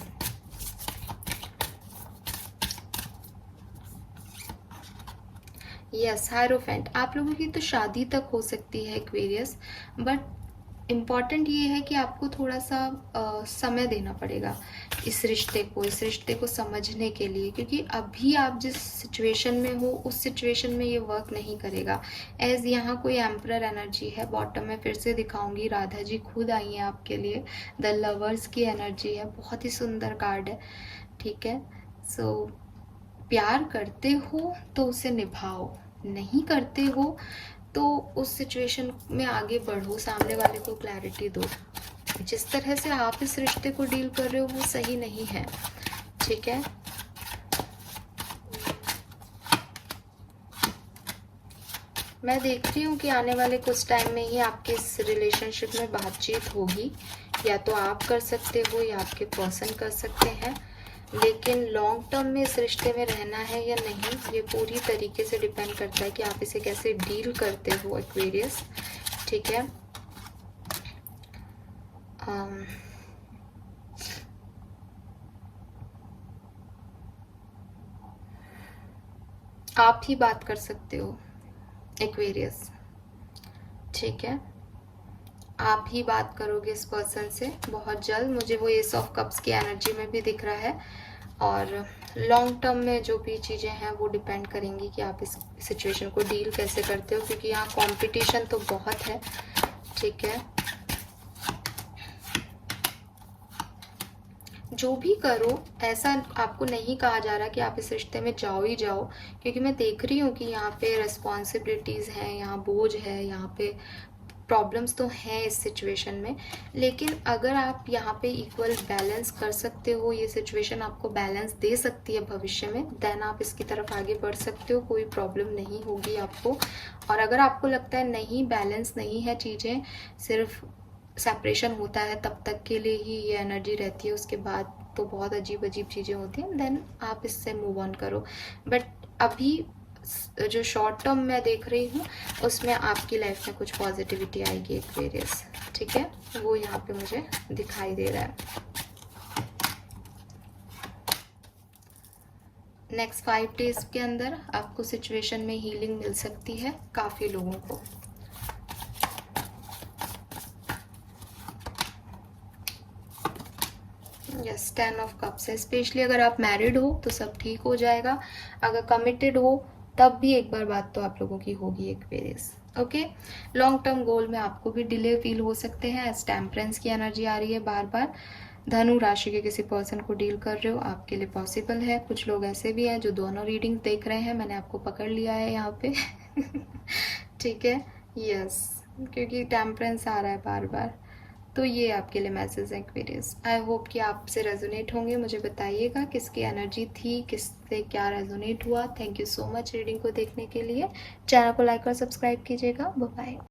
यस, हायरोफेंट, आप लोगों की तो शादी तक हो सकती है एक्वेरियस, बट इम्पॉर्टेंट ये है कि आपको थोड़ा सा समय देना पड़ेगा इस रिश्ते को समझने के लिए, क्योंकि अभी आप जिस सिचुएशन में हो उस सिचुएशन में ये वर्क नहीं करेगा। एज यहाँ कोई एम्परर एनर्जी है, बॉटम में फिर से दिखाऊंगी, राधा जी खुद आई हैं आपके लिए। द लवर्स की एनर्जी है, बहुत ही सुंदर कार्ड है, ठीक है। सो प्यार करते हो तो उसे निभाओ, नहीं करते हो तो उस सिचुएशन में आगे बढ़ो, सामने वाले को क्लैरिटी दो। जिस तरह से आप इस रिश्ते को डील कर रहे हो वो सही नहीं है, ठीक है। मैं देख रही हूँ कि आने वाले कुछ टाइम में ही आपके इस रिलेशनशिप में बातचीत होगी, या तो आप कर सकते हो या आपके पर्सन कर सकते हैं, लेकिन लॉन्ग टर्म में इस रिश्ते में रहना है या नहीं ये पूरी तरीके से डिपेंड करता है कि आप इसे कैसे डील करते हो एक्वेरियस, ठीक है। आप ही बात कर सकते हो एक्वेरियस, ठीक है। आप ही बात करोगे इस पर्सन से बहुत जल्द। मुझे वो एस ऑफ कप्स की एनर्जी में भी दिख रहा है, और लॉन्ग टर्म में जो भी चीज़ें हैं वो डिपेंड करेंगी कि आप इस सिचुएशन को डील कैसे करते हो, क्योंकि यहाँ कंपटीशन तो बहुत है, ठीक है। जो भी करो, ऐसा आपको नहीं कहा जा रहा कि आप इस रिश्ते में जाओ ही जाओ, क्योंकि मैं देख रही हूँ कि यहाँ पे रिस्पॉन्सिबिलिटीज़ हैं, यहाँ बोझ है, यहाँ पे प्रॉब्लम्स तो हैं इस सिचुएशन में, लेकिन अगर आप यहाँ पे इक्वल बैलेंस कर सकते हो, ये सिचुएशन आपको बैलेंस दे सकती है भविष्य में, देन आप इसकी तरफ आगे बढ़ सकते हो, कोई प्रॉब्लम नहीं होगी आपको। और अगर आपको लगता है नहीं बैलेंस नहीं है चीज़ें, सिर्फ सेपरेशन होता है तब तक के लिए ही ये एनर्जी रहती है, उसके बाद तो बहुत अजीब अजीब चीज़ें होती हैं, देन आप इससे मूव ऑन करो। बट अभी जो शॉर्ट टर्म मैं देख रही हूँ उसमें आपकी लाइफ में कुछ पॉजिटिविटी आएगी एक्वेरियस, ठीक है, वो यहाँ पे मुझे दिखाई दे रहा है। नेक्स्ट 5 डेज के अंदर आपको सिचुएशन में हीलिंग मिल सकती है काफ़ी लोगों को। यस, 10 ऑफ कप्स है, स्पेशली अगर आप मैरिड हो तो सब ठीक हो जाएगा, अगर कमिटेड हो तब भी एक बार बात तो आप लोगों की होगी Aquarius, okay. Long term goal में आपको भी डिले फील हो सकते हैं, एज टेम्परेंस की एनर्जी आ रही है बार बार। धनु राशि के किसी पर्सन को डील कर रहे हो, आपके लिए पॉसिबल है। कुछ लोग ऐसे भी हैं जो दोनों रीडिंग देख रहे हैं, मैंने आपको पकड़ लिया है यहाँ पे ठीक है, यस, क्योंकि टेम्परेंस आ रहा है बार बार, तो ये आपके लिए मैसेज है एक्वेरियस। आई होप कि आपसे रेजोनेट होंगे, मुझे बताइएगा किसकी एनर्जी थी, किससे क्या रेजोनेट हुआ। Thank you so much reading को देखने के लिए, चैनल को लाइक और सब्सक्राइब कीजिएगा, बाय बाय।